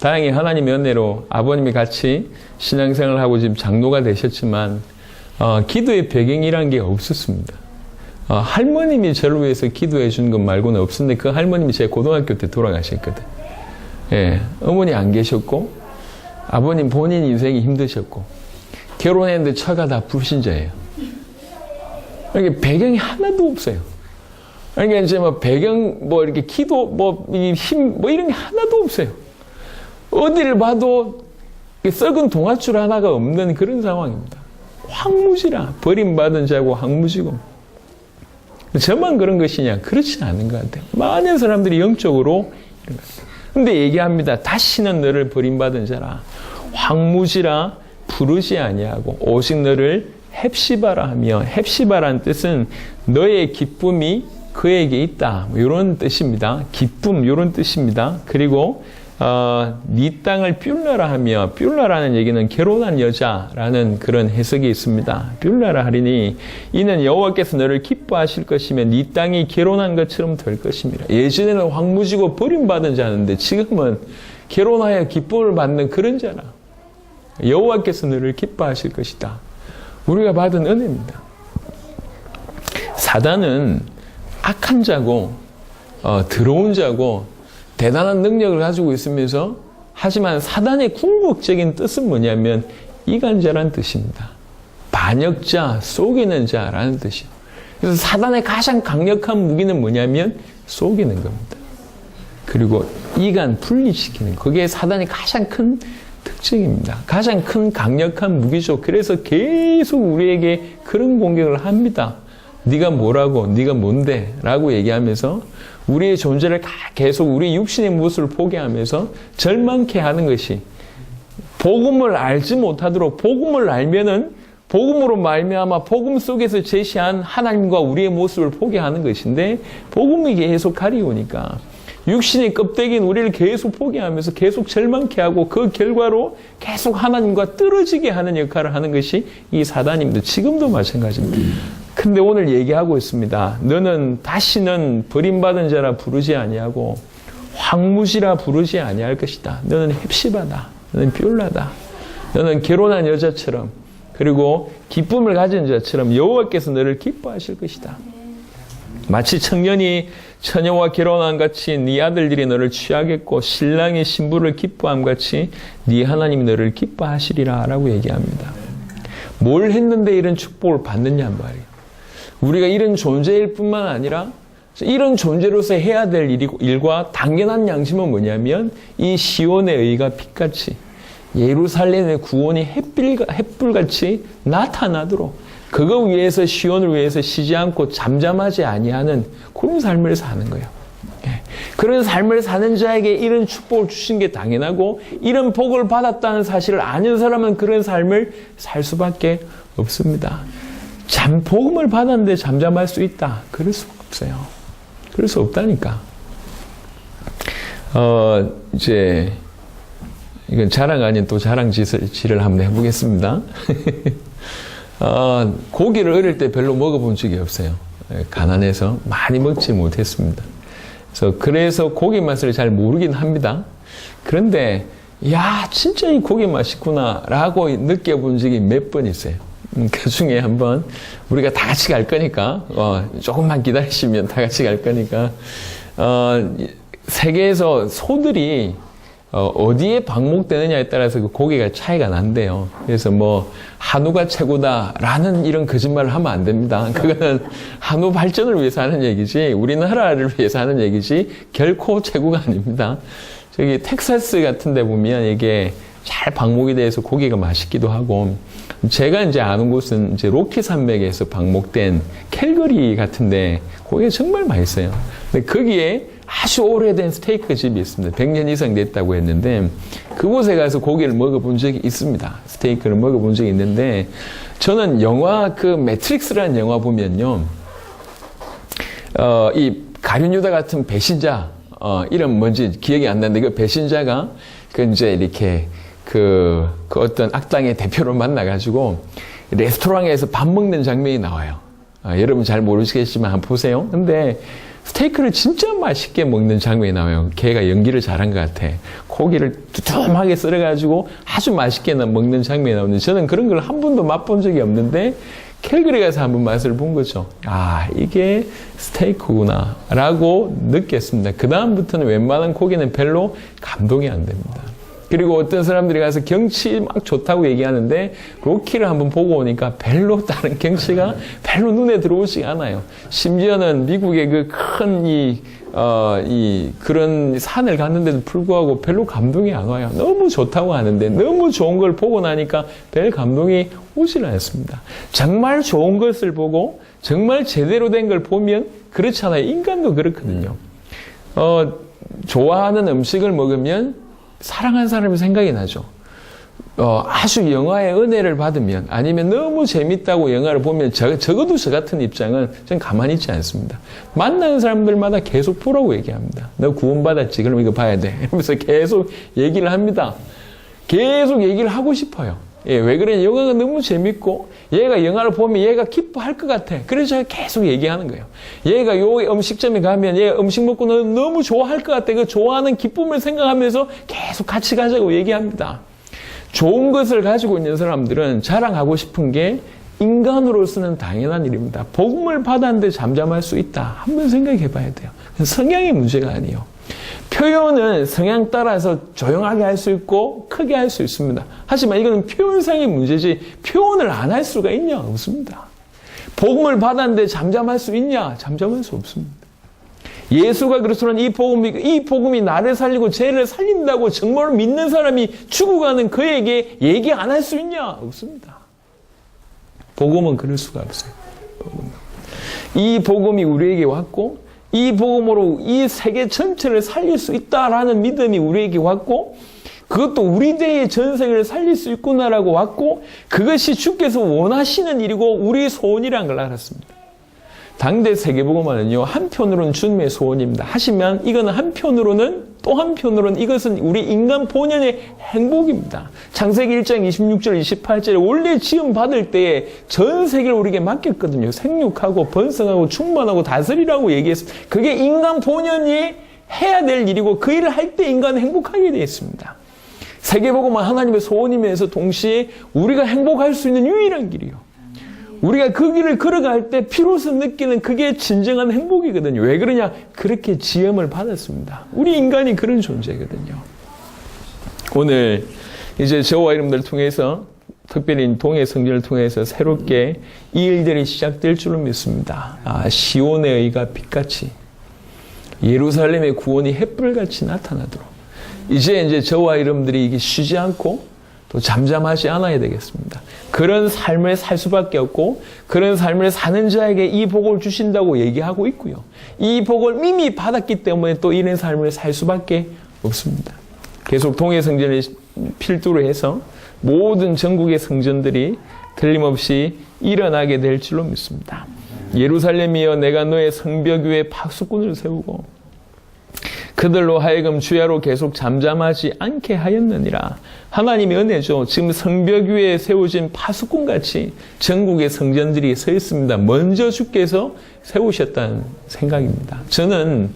다행히 하나님의 은혜로 아버님이 같이 신앙생활을 하고 지금 장로가 되셨지만, 기도의 배경이란 게 없었습니다. 할머님이 저를 위해서 기도해 준 것 말고는 없었는데, 그 할머님이 제 고등학교 때 돌아가셨거든. 예, 어머니 안 계셨고, 아버님 본인 인생이 힘드셨고, 결혼했는데 처가 다 불신자예요. 그러니까 배경이 하나도 없어요. 그러니까 이제 뭐 배경, 뭐 이렇게 기도, 뭐 힘, 뭐 이런 게 하나도 없어요. 어디를 봐도 썩은 동아줄 하나가 없는 그런 상황입니다. 황무지라, 버림받은 자고 황무지고. 저만 그런 것이냐? 그렇지 않은 것 같아요. 많은 사람들이 영적으로 이런 것 같아요. 근데 얘기합니다. 다시는 너를 버림받은 자라, 황무지라 부르지 아니하고 오직 너를 헵시바라 하며, 헵시바라는 뜻은 너의 기쁨이 그에게 있다, 이런 뜻입니다. 기쁨, 이런 뜻입니다. 그리고 네 땅을 뷸라라 하며, 뷸라라는 얘기는 결혼한 여자라는 그런 해석이 있습니다. 뷸라라 하리니 이는 여호와께서 너를 기뻐하실 것이며 네 땅이 결혼한 것처럼 될 것입니다. 예전에는 황무지고 버림받은 자였는데 지금은 결혼하여 기쁨을 받는 그런 자라. 여호와께서 너를 기뻐하실 것이다. 우리가 받은 은혜입니다. 사단은 악한 자고 더러운 자고 대단한 능력을 가지고 있으면서, 하지만 사단의 궁극적인 뜻은 뭐냐면 이간자라는 뜻입니다. 반역자, 속이는 자라는 뜻이에요. 그래서 사단의 가장 강력한 무기는 뭐냐면 속이는 겁니다. 그리고 이간, 분리시키는, 그게 사단의 가장 큰 특징입니다. 가장 큰 강력한 무기죠. 그래서 계속 우리에게 그런 공격을 합니다. 네가 뭐라고, 네가 뭔데 라고 얘기하면서 우리의 존재를 계속 우리 육신의 모습을 포기하면서 절망케 하는 것이, 복음을 알지 못하도록, 복음을 알면은 복음으로 말미암아 복음 속에서 제시한 하나님과 우리의 모습을 포기하는 것인데, 복음이 계속 가리우니까 육신의 껍데기인 우리를 계속 포기하면서 계속 절망케 하고, 그 결과로 계속 하나님과 떨어지게 하는 역할을 하는 것이 이 사단입니다. 지금도 마찬가지입니다. 근데 오늘 얘기하고 있습니다. 너는 다시는 버림받은 자라 부르지 아니하고 황무지라 부르지 아니할 것이다. 너는 헵시바다. 너는 뷸라다. 너는 결혼한 여자처럼, 그리고 기쁨을 가진 자처럼 여호와께서 너를 기뻐하실 것이다. 마치 청년이 처녀와 결혼한 같이 네 아들들이 너를 취하겠고 신랑이 신부를 기뻐함 같이 네 하나님이 너를 기뻐하시리라 라고 얘기합니다. 뭘 했는데 이런 축복을 받느냐 말이에요. 우리가 이런 존재일 뿐만 아니라 이런 존재로서 해야 될 일과 당연한 양심은 뭐냐면 이 시온의 의가 빛같이, 예루살렘의 구원이 햇불같이 나타나도록, 그거 위해서, 시온을 위해서 쉬지 않고 잠잠하지 아니하는 그런 삶을 사는 거예요. 그런 삶을 사는 자에게 이런 축복을 주신 게 당연하고, 이런 복을 받았다는 사실을 아는 사람은 그런 삶을 살 수밖에 없습니다. 복음을 받았는데 잠잠할 수 있다? 그럴 수가 없어요. 그럴 수 없다니까. 이제 이건 자랑 아닌 또 자랑질을 한번 해보겠습니다. 고기를 어릴 때 별로 먹어본 적이 없어요. 가난해서 많이 먹지 못했습니다. 그래서 고기 맛을 잘 모르긴 합니다. 그런데 야, 진짜 이 고기 맛있구나 라고 느껴본 적이 몇 번 있어요. 그 중에 한번 우리가 다 같이 갈 거니까 조금만 기다리시면 다 같이 갈 거니까 세계에서 소들이 어디에 방목되느냐에 따라서 그 고기가 차이가 난대요. 그래서 뭐 한우가 최고다라는 이런 거짓말을 하면 안 됩니다. 그거는 한우 발전을 위해서 하는 얘기지 우리나라를 위해서 하는 얘기지 결코 최고가 아닙니다. 저기 텍사스 같은 데 보면 이게 잘 방목이 돼서 고기가 맛있기도 하고, 제가 이제 아는 곳은 이제 로키 산맥에서 방목된 캘거리 같은데 고기가 정말 맛있어요. 근데 거기에 아주 오래된 스테이크 집이 있습니다. 100년 이상 됐다고 했는데 그곳에 가서 고기를 먹어본 적이 있습니다. 스테이크를 먹어본 적이 있는데, 저는 영화 그 매트릭스라는 영화 보면요, 이 가룟 유다 같은 배신자, 이름 뭔지 기억이 안 나는데 그 배신자가 이제 이렇게 그 어떤 악당의 대표를 만나가지고 레스토랑에서 밥 먹는 장면이 나와요. 여러분 잘 모르시겠지만 한번 보세요. 근데 스테이크를 진짜 맛있게 먹는 장면이 나와요. 걔가 연기를 잘한 것 같아. 고기를 두툼하게 썰어가지고 아주 맛있게 먹는 장면이 나오는데 저는 그런 걸 한 번도 맛본 적이 없는데 캘거리 가서 한번 맛을 본 거죠. 아, 이게 스테이크구나 라고 느꼈습니다. 그 다음부터는 웬만한 고기는 별로 감동이 안 됩니다. 그리고 어떤 사람들이 가서 경치 막 좋다고 얘기하는데 로키를 한번 보고 오니까 별로 다른 경치가 별로 눈에 들어오지 않아요. 심지어는 미국의 그 큰 그런 산을 갔는데도 불구하고 별로 감동이 안 와요. 너무 좋다고 하는데 너무 좋은 걸 보고 나니까 별 감동이 오질 않습니다. 정말 좋은 것을 보고 정말 제대로 된 걸 보면 그렇잖아요. 인간도 그렇거든요. 좋아하는 음식을 먹으면 사랑한 사람이 생각이 나죠. 아주 영화의 은혜를 받으면 아니면 너무 재밌다고 영화를 보면 적어도 저 같은 입장은 전 가만히 있지 않습니다. 만나는 사람들마다 계속 보라고 얘기합니다. 너 구원받았지? 그럼 이거 봐야 돼. 이러면서 계속 얘기를 합니다. 계속 얘기를 하고 싶어요. 예, 왜 그러냐? 영화가 너무 재밌고 얘가 영화를 보면 얘가 기뻐할 것 같아. 그래서 제가 계속 얘기하는 거예요. 얘가 요 음식점에 가면 얘 음식 먹고 너무 좋아할 것 같아. 그 좋아하는 기쁨을 생각하면서 계속 같이 가자고 얘기합니다. 좋은 것을 가지고 있는 사람들은 자랑하고 싶은 게 인간으로서는 당연한 일입니다. 복음을 받았는데 잠잠할 수 있다. 한번 생각해 봐야 돼요. 성향의 문제가 아니에요. 표현은 성향 따라서 조용하게 할 수 있고 크게 할 수 있습니다. 하지만 이거는 표현상의 문제지 표현을 안 할 수가 있냐? 없습니다. 복음을 받았는데 잠잠할 수 있냐? 잠잠할 수 없습니다. 예수가 그리스도는 이 복음이 나를 살리고 죄를 살린다고 정말 믿는 사람이 죽어가는 그에게 얘기 안 할 수 있냐? 없습니다. 복음은 그럴 수가 없어요. 복음은. 이 복음이 우리에게 왔고 이 복음으로 이 세계 전체를 살릴 수 있다라는 믿음이 우리에게 왔고 그것도 우리 대의 전 세계를 살릴 수 있구나라고 왔고 그것이 주께서 원하시는 일이고 우리의 소원이라는 걸 알았습니다. 당대 세계복음화는요 한편으로는 주님의 소원입니다. 하지만 이거는 또 한편으로는 이것은 우리 인간 본연의 행복입니다. 창세기 1장 26절 28절에 원래 지음 받을 때에 전 세계를 우리에게 맡겼거든요. 생육하고 번성하고 충만하고 다스리라고 얘기했습니다. 그게 인간 본연이 해야 될 일이고 그 일을 할 때 인간은 행복하게 되어 있습니다. 세계복음화 하나님의 소원이면서 동시에 우리가 행복할 수 있는 유일한 길이요. 우리가 그 길을 걸어갈 때 비로소 느끼는 그게 진정한 행복이거든요. 왜 그러냐? 그렇게 지음을 받았습니다. 우리 인간이 그런 존재거든요. 오늘 이제 저와 여러분들 통해서 특별히 동해 성전을 통해서 새롭게 이 일들이 시작될 줄로 믿습니다. 시온의 의가 빛같이 예루살렘의 구원이 햇불같이 나타나도록 이제 저와 여러분들이 이게 쉬지 않고 또 잠잠하지 않아야 되겠습니다. 그런 삶을 살 수밖에 없고 그런 삶을 사는 자에게 이 복을 주신다고 얘기하고 있고요. 이 복을 이미 받았기 때문에 또 이런 삶을 살 수밖에 없습니다. 계속 동해 성전을 필두로 해서 모든 전국의 성전들이 틀림없이 일어나게 될 줄로 믿습니다. 예루살렘이여 내가 너의 성벽 위에 파수꾼을 세우고 그들로 하여금 주야로 계속 잠잠하지 않게 하였느니라. 하나님의 은혜죠. 지금 성벽 위에 세워진 파수꾼같이 전국의 성전들이 서 있습니다. 먼저 주께서 세우셨다는 생각입니다. 저는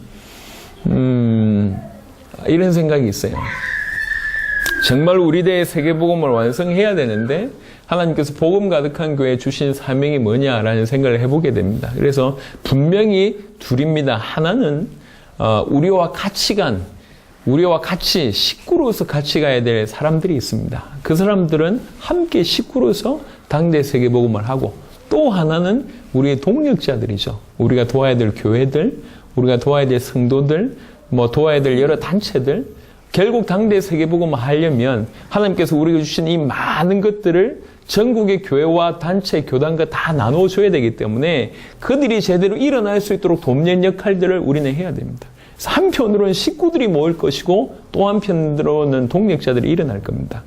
이런 생각이 있어요. 정말 우리 대의 세계복음을 완성해야 되는데 하나님께서 복음 가득한 교회에 주신 사명이 뭐냐라는 생각을 해보게 됩니다. 그래서 분명히 둘입니다. 하나는 우리와 같이 식구로서 같이 가야 될 사람들이 있습니다. 그 사람들은 함께 식구로서 당대 세계복음을 하고 또 하나는 우리의 동력자들이죠. 우리가 도와야 될 교회들, 우리가 도와야 될 성도들, 도와야 될 여러 단체들, 결국 당대 세계복음을 하려면 하나님께서 우리에게 주신 이 많은 것들을 전국의 교회와 단체, 교단과 다 나눠줘야 되기 때문에 그들이 제대로 일어날 수 있도록 돕는 역할들을 우리는 해야 됩니다. 그래서 한편으로는 식구들이 모일 것이고 또 한편으로는 동력자들이 일어날 겁니다.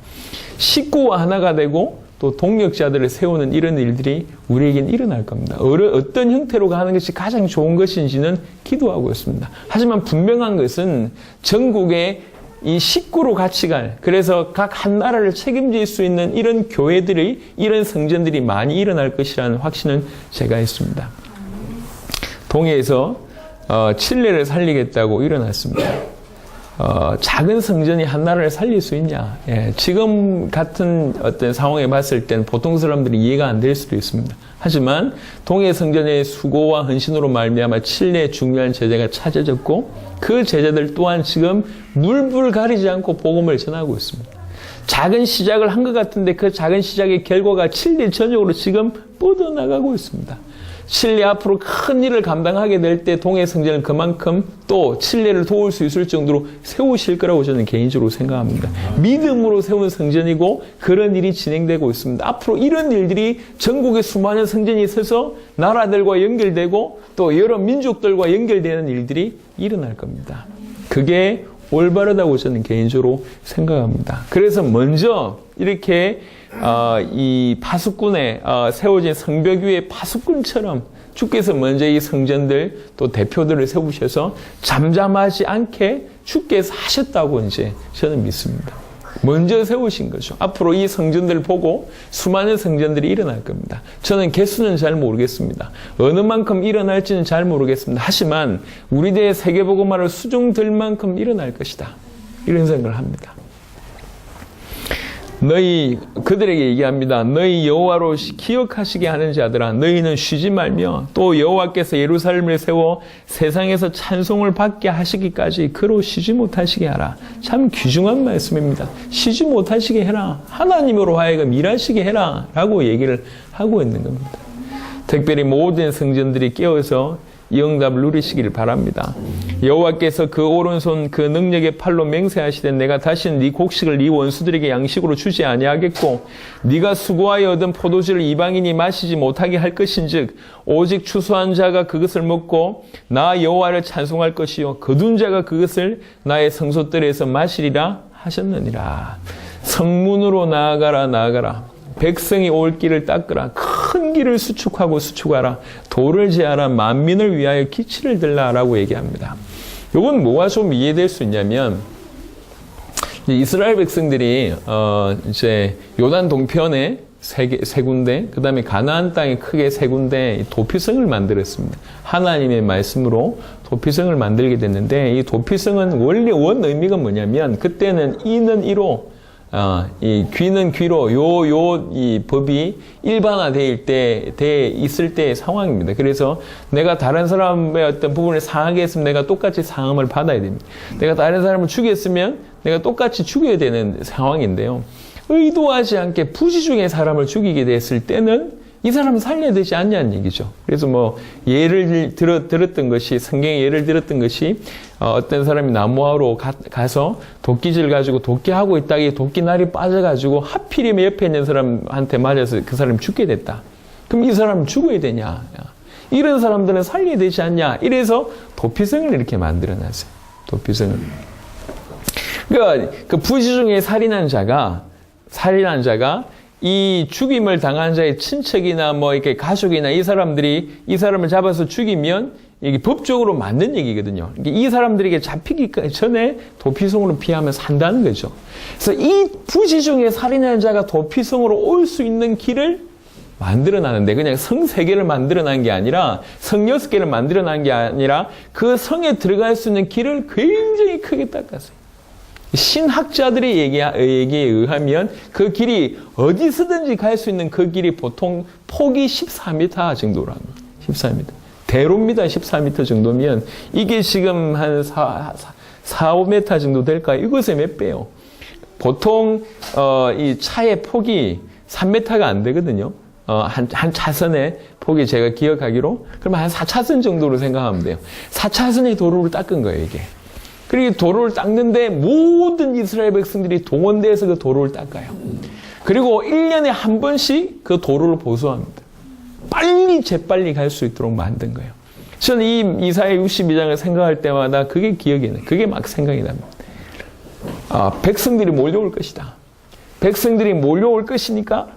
식구와 하나가 되고 또 동력자들을 세우는 이런 일들이 우리에겐 일어날 겁니다. 어떤 형태로 가는 것이 가장 좋은 것인지는 기도하고 있습니다. 하지만 분명한 것은 전국에 이 식구로 같이 그래서 각 한 나라를 책임질 수 있는 이런 교회들이, 이런 성전들이 많이 일어날 것이라는 확신은 제가 있습니다. 동해에서 칠레를 살리겠다고 일어났습니다. 작은 성전이 한 나라를 살릴 수 있냐? 예, 지금 같은 어떤 상황에 봤을 땐 보통 사람들이 이해가 안 될 수도 있습니다. 하지만 동해 성전의 수고와 헌신으로 말미암아 칠레의 중요한 제자가 찾아졌고 그 제자들 또한 지금 물불 가리지 않고 복음을 전하고 있습니다. 작은 시작을 한 것 같은데 그 작은 시작의 결과가 칠레 전역으로 지금 뻗어나가고 있습니다. 칠레 앞으로 큰 일을 감당하게 될 때 동해 성전을 그만큼 또 칠레를 도울 수 있을 정도로 세우실 거라고 저는 개인적으로 생각합니다. 믿음으로 세운 성전이고 그런 일이 진행되고 있습니다. 앞으로 이런 일들이 전국에 수많은 성전이 있어서 나라들과 연결되고 또 여러 민족들과 연결되는 일들이 일어날 겁니다. 그게 올바르다고 저는 개인적으로 생각합니다. 그래서 먼저 이렇게 이 파수꾼에 세워진 성벽 위에 파수꾼처럼 주께서 먼저 이 성전들 또 대표들을 세우셔서 잠잠하지 않게 주께서 하셨다고 이제 저는 믿습니다. 먼저 세우신 거죠. 앞으로 이 성전들을 보고 수많은 성전들이 일어날 겁니다. 저는 개수는 잘 모르겠습니다. 어느 만큼 일어날지는 잘 모르겠습니다. 하지만 우리들의 세계복음화를 수중들 만큼 일어날 것이다. 이런 생각을 합니다. 그들에게 얘기합니다. 너희 여호와로 기억하시게 하는 자들아, 너희는 쉬지 말며 또 여호와께서 예루살렘을 세워 세상에서 찬송을 받게 하시기까지 그로 쉬지 못하시게 하라. 참 귀중한 말씀입니다. 쉬지 못하시게 해라. 하나님으로 하여금 일하시게 해라. 라고 얘기를 하고 있는 겁니다. 특별히 모든 성전들이 깨어서 이 응답을 누리시기를 바랍니다. 여호와께서 그 오른손 그 능력의 팔로 맹세하시되 내가 다시는 네 곡식을 네 원수들에게 양식으로 주지 아니하겠고 네가 수고하여 얻은 포도주를 이방인이 마시지 못하게 할 것인즉 오직 추수한 자가 그것을 먹고 나 여호와를 찬송할 것이요 거둔 자가 그것을 나의 성소들에서 마시리라 하셨느니라. 성문으로 나아가라. 백성이 올 길을 닦으라. 큰 길을 수축하라. 돌을 제하라. 만민을 위하여 기치를 들라라고 얘기합니다. 이건 뭐가 좀 이해될 수 있냐면 이스라엘 백성들이 이제 요단 동편에 세 군데, 그 다음에 가나안 땅에 크게 세 군데 도피성을 만들었습니다. 하나님의 말씀으로 도피성을 만들게 됐는데 이 도피성은 원래 원 의미가 뭐냐면 그때는 이는 이로 이 귀는 귀로 이 법이 일반화돼 있을 때의 상황입니다. 그래서 내가 다른 사람의 어떤 부분을 상하게 했으면 내가 똑같이 상함을 받아야 됩니다. 내가 다른 사람을 죽였으면 내가 똑같이 죽여야 되는 상황인데요. 의도하지 않게 부지중에 사람을 죽이게 됐을 때는 이 사람은 살려야 되지 않냐는 얘기죠. 그래서 뭐 예를 들었던 것이 성경에 예를 들었던 것이 어떤 사람이 나무하러 가서 도끼질 가지고 도끼하고 있다가 도끼 날이 빠져가지고 하필이면 옆에 있는 사람한테 맞아서 그 사람이 죽게 됐다. 그럼 이 사람은 죽어야 되냐? 이런 사람들은 살려야 되지 않냐? 이래서 도피성을 이렇게 만들어놨어요. 도피성을. 그러니까 그 부지중에 살인한 자가 이 죽임을 당한 자의 친척이나 뭐 이렇게 가족이나 이 사람들이 이 사람을 잡아서 죽이면 이게 법적으로 맞는 얘기거든요. 이 사람들에게 잡히기 전에 도피성으로 피하면 산다는 거죠. 그래서 이 부지중에 살인한 자가 도피성으로 올 수 있는 길을 만들어놨는데 그냥 성 3개를 만들어난 게 아니라 성 6개를 만들어난 게 아니라 그 성에 들어갈 수 있는 길을 굉장히 크게 닦았어요. 신학자들의 얘기에 의하면 그 길이 어디서든지 갈 수 있는 그 길이 보통 폭이 14m 정도로 합니다. 14m. 대로입니다. 14m 정도면 이게 지금 한 4, 5m 정도 될까요? 이것의 몇 배요? 보통 이 차의 폭이 3m가 안 되거든요. 한 차선의 폭이 제가 기억하기로 그러면 한 4차선 정도로 생각하면 돼요. 4차선의 도로를 닦은 거예요, 이게. 그리고 도로를 닦는데 모든 이스라엘 백성들이 동원돼서 그 도로를 닦아요. 그리고 1년에 한 번씩 그 도로를 보수합니다. 재빨리 갈 수 있도록 만든 거예요. 저는 이 이사야 62장을 생각할 때마다 그게 기억이 나요. 그게 막 생각이 납니다. 백성들이 몰려올 것이다. 백성들이 몰려올 것이니까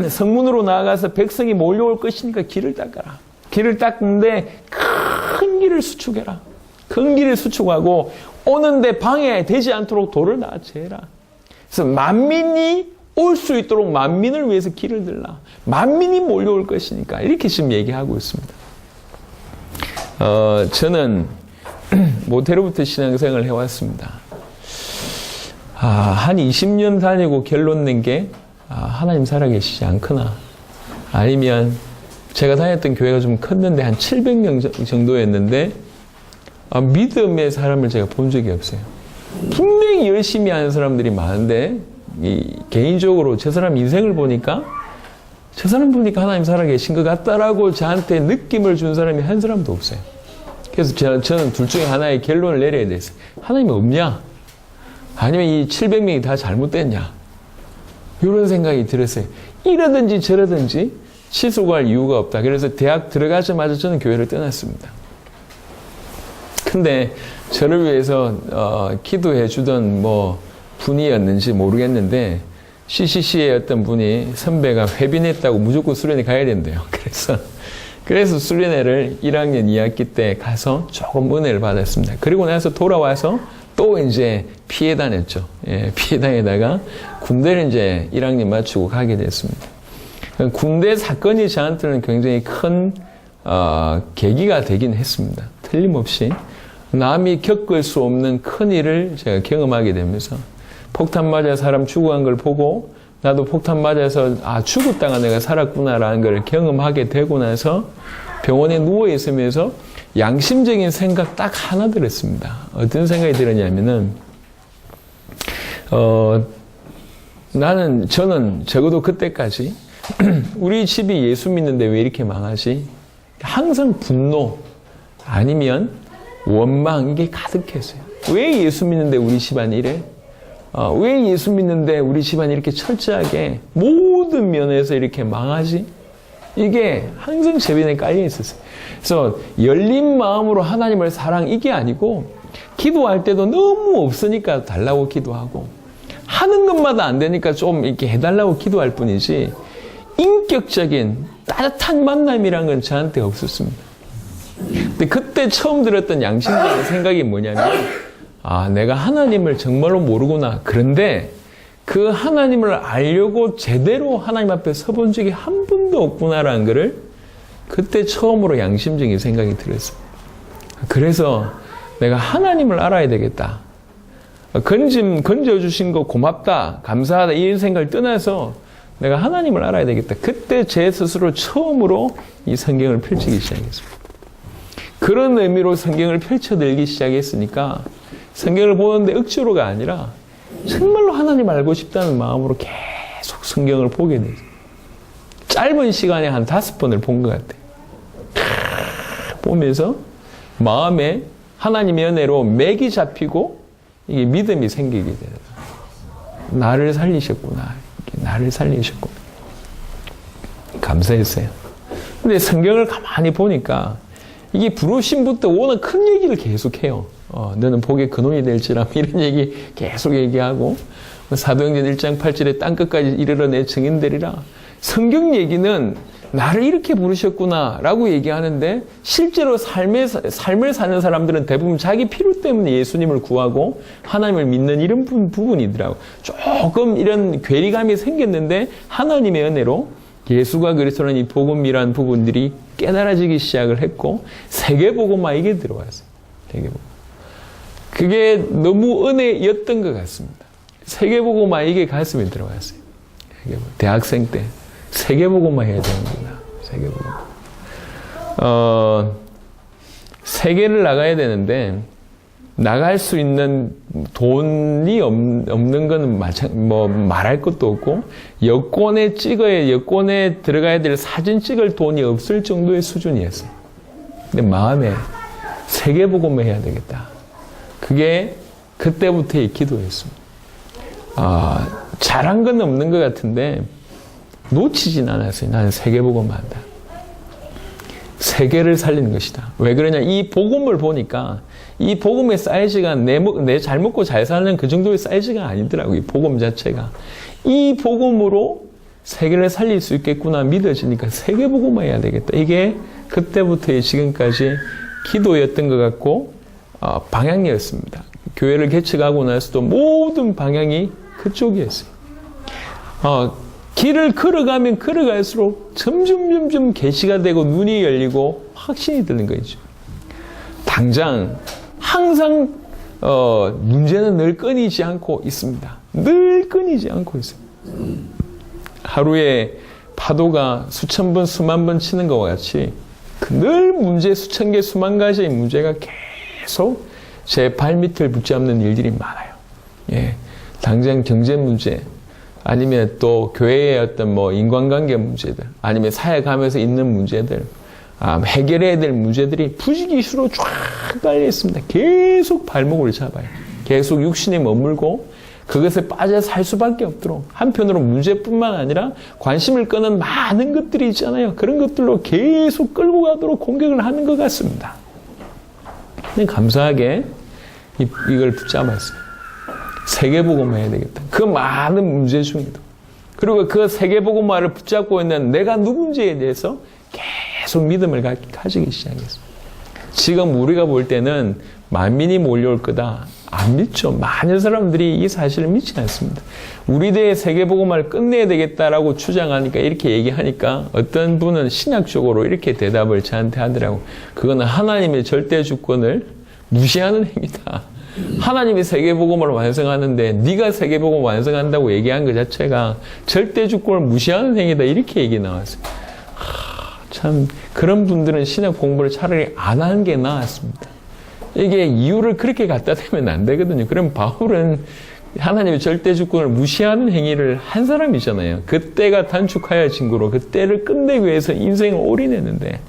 성문으로 나아가서 백성이 몰려올 것이니까 길을 닦아라. 길을 닦는데 큰 길을 수축해라. 큰 길을 수축하고 오는데 방해되지 않도록 돌을 낫게 해라. 그래서 만민이 올 수 있도록 만민을 위해서 길을 들라. 만민이 몰려올 것이니까 이렇게 지금 얘기하고 있습니다. 저는 모태로부터 신앙생활을 해왔습니다. 한 20년 다니고 결론 낸 게 하나님 살아계시지 않구나. 아니면 제가 다녔던 교회가 좀 컸는데 한 700명 정도였는데 믿음의 사람을 제가 본 적이 없어요. 분명히 열심히 하는 사람들이 많은데 개인적으로 저 사람 인생을 보니까 저 사람 보니까 하나님 살아계신 것 같다라고 저한테 느낌을 준 사람이 한 사람도 없어요. 그래서 저는 둘 중에 하나의 결론을 내려야 됐어요. 하나님이 없냐? 아니면 이 700명이 다 잘못됐냐? 이런 생각이 들었어요. 이러든지 저러든지 치솟할 이유가 없다. 그래서 대학 들어가자마자 저는 교회를 떠났습니다. 근데 저를 위해서 기도해 주던 분이었는지 모르겠는데 CCC의 어떤 분이 선배가 회빈했다고 무조건 수련회 가야 된대요. 그래서 수련회를 1학년 2학기 때 가서 조금 은혜를 받았습니다. 그리고 나서 돌아와서 또 이제 피해 다녔죠. 예, 피해 다니다가 군대를 이제 1학년 마치고 가게 됐습니다. 군대 사건이 저한테는 굉장히 큰 계기가 되긴 했습니다. 틀림없이 남이 겪을 수 없는 큰 일을 제가 경험하게 되면서 폭탄 맞아 사람 죽어간 걸 보고 나도 폭탄 맞아서 죽었다가 내가 살았구나라는 걸 경험하게 되고 나서 병원에 누워 있으면서 양심적인 생각 딱 하나 들었습니다. 어떤 생각이 들었냐면은 저는 적어도 그때까지 우리 집이 예수 믿는데 왜 이렇게 망하지? 항상 분노 아니면 원망 이게 가득했어요. 왜 예수 믿는데 우리 집안이 이래? 왜 예수 믿는데 우리 집안이 이렇게 철저하게 모든 면에서 이렇게 망하지? 이게 항상 제 변에 깔려 있었어요. 그래서 열린 마음으로 하나님을 사랑 이게 아니고 기도할 때도 너무 없으니까 달라고 기도하고 하는 것마다 안 되니까 좀 이렇게 해달라고 기도할 뿐이지 인격적인 따뜻한 만남이란 건 저한테 없었습니다. 근데 그때 처음 들었던 양심적인 생각이 뭐냐면 내가 하나님을 정말로 모르구나. 그런데 그 하나님을 알려고 제대로 하나님 앞에 서본 적이 한 번도 없구나라는 것을 그때 처음으로 양심적인 생각이 들었어요. 그래서 내가 하나님을 알아야 되겠다. 건져주신 거 고맙다, 감사하다 이런 생각을 떠나서 내가 하나님을 알아야 되겠다. 그때 제 스스로 처음으로 이 성경을 펼치기 시작했습니다. 그런 의미로 성경을 펼쳐들기 시작했으니까 성경을 보는데 억지로가 아니라 정말로 하나님 알고 싶다는 마음으로 계속 성경을 보게 되죠. 짧은 시간에 한 5번을 본 것 같아요. 보면서 마음에 하나님의 은혜로 맥이 잡히고 이게 믿음이 생기게 돼요. 나를 살리셨구나. 나를 살리셨구나. 감사했어요. 근데 성경을 가만히 보니까 이게 부르심부터 워낙 큰 얘기를 계속해요. 너는 복의 근원이 될지라 이런 얘기 계속 얘기하고 사도행전 1장 8절에 땅끝까지 이르러 내 증인되리라. 성경 얘기는 나를 이렇게 부르셨구나 라고 얘기하는데 실제로 삶을 사는 사람들은 대부분 자기 필요 때문에 예수님을 구하고 하나님을 믿는 이런 부분이더라고요. 조금 이런 괴리감이 생겼는데 하나님의 은혜로 예수가 그리스도는 이 복음이란 부분들이 깨달아지기 시작을 했고 세계복음화 이게 들어왔어요. 세계복음. 그게 너무 은혜였던 것 같습니다. 세계복음화 이게 가슴에 들어왔어요. 대학생 때 세계복음화 해야 되는구나. 세계복음화. 세계를 나가야 되는데 나갈 수 있는 돈이 없는 건 말할 것도 없고 여권에 들어가야 될 사진 찍을 돈이 없을 정도의 수준이었어요. 근데 마음에 세계복음을 해야 되겠다. 그게 그때부터의 기도였습니다. 잘한 건 없는 것 같은데 놓치진 않았어요. 나는 세계복음만 한다. 세계를 살리는 것이다. 왜 그러냐? 이 복음을 보니까 이 복음의 사이즈가 내 잘 먹고 잘 사는 그 정도의 사이즈가 아니더라고요. 이 복음 자체가. 이 복음으로 세계를 살릴 수 있겠구나 믿어지니까 세계복음화 해야 되겠다. 이게 그때부터 지금까지 기도였던 것 같고 방향이었습니다. 교회를 개척하고 나서도 모든 방향이 그쪽이었어요. 길을 걸어가면 걸어갈수록 점점 계시가 되고 눈이 열리고 확신이 드는 거죠. 당장 항상 문제는 늘 끊이지 않고 있습니다. 늘 끊이지 않고 있어요. 하루에 파도가 수천 번, 수만 번 치는 것과 같이 늘 문제, 수천 개, 수만 가지의 문제가 계속 제 발밑을 붙잡는 일들이 많아요. 예. 당장 경제 문제, 아니면 또 교회의 어떤 인간관계 문제들, 아니면 사회 가면서 있는 문제들, 해결해야 될 문제들이 부지기수로 쫙 깔려 있습니다. 계속 발목을 잡아요. 계속 육신에 머물고 그것에 빠져 살 수밖에 없도록 한편으로 문제뿐만 아니라 관심을 끄는 많은 것들이 있잖아요. 그런 것들로 계속 끌고 가도록 공격을 하는 것 같습니다. 근데 감사하게 이걸 붙잡았어요. 세계복음화 해야 되겠다. 그 많은 문제 중에도. 그리고 그 세계복음화를 붙잡고 있는 내가 누군지에 대해서 계속 믿음을 가지기 시작했어요. 지금 우리가 볼 때는 만민이 몰려올 거다. 안 믿죠. 많은 사람들이 이 사실을 믿지 않습니다. 우리 대의 세계복음화를 끝내야 되겠다라고 주장하니까 이렇게 얘기하니까 어떤 분은 신학적으로 이렇게 대답을 저한테 하더라고. 그거는 하나님의 절대 주권을 무시하는 행위다. 하나님이 세계복음을 완성하는데 네가 세계복음 완성한다고 얘기한 것 자체가 절대 주권을 무시하는 행위다. 이렇게 얘기 나왔어요. 참 그런 분들은 신학 공부를 차라리 안 하는 게 나았습니다. 이게 이유를 그렇게 갖다 대면 안 되거든요. 그럼 바울은 하나님의 절대 주권을 무시하는 행위를 한 사람이잖아요. 그때가 단축하여 진고로 그때를 끝내기 위해서 인생을 올인했는데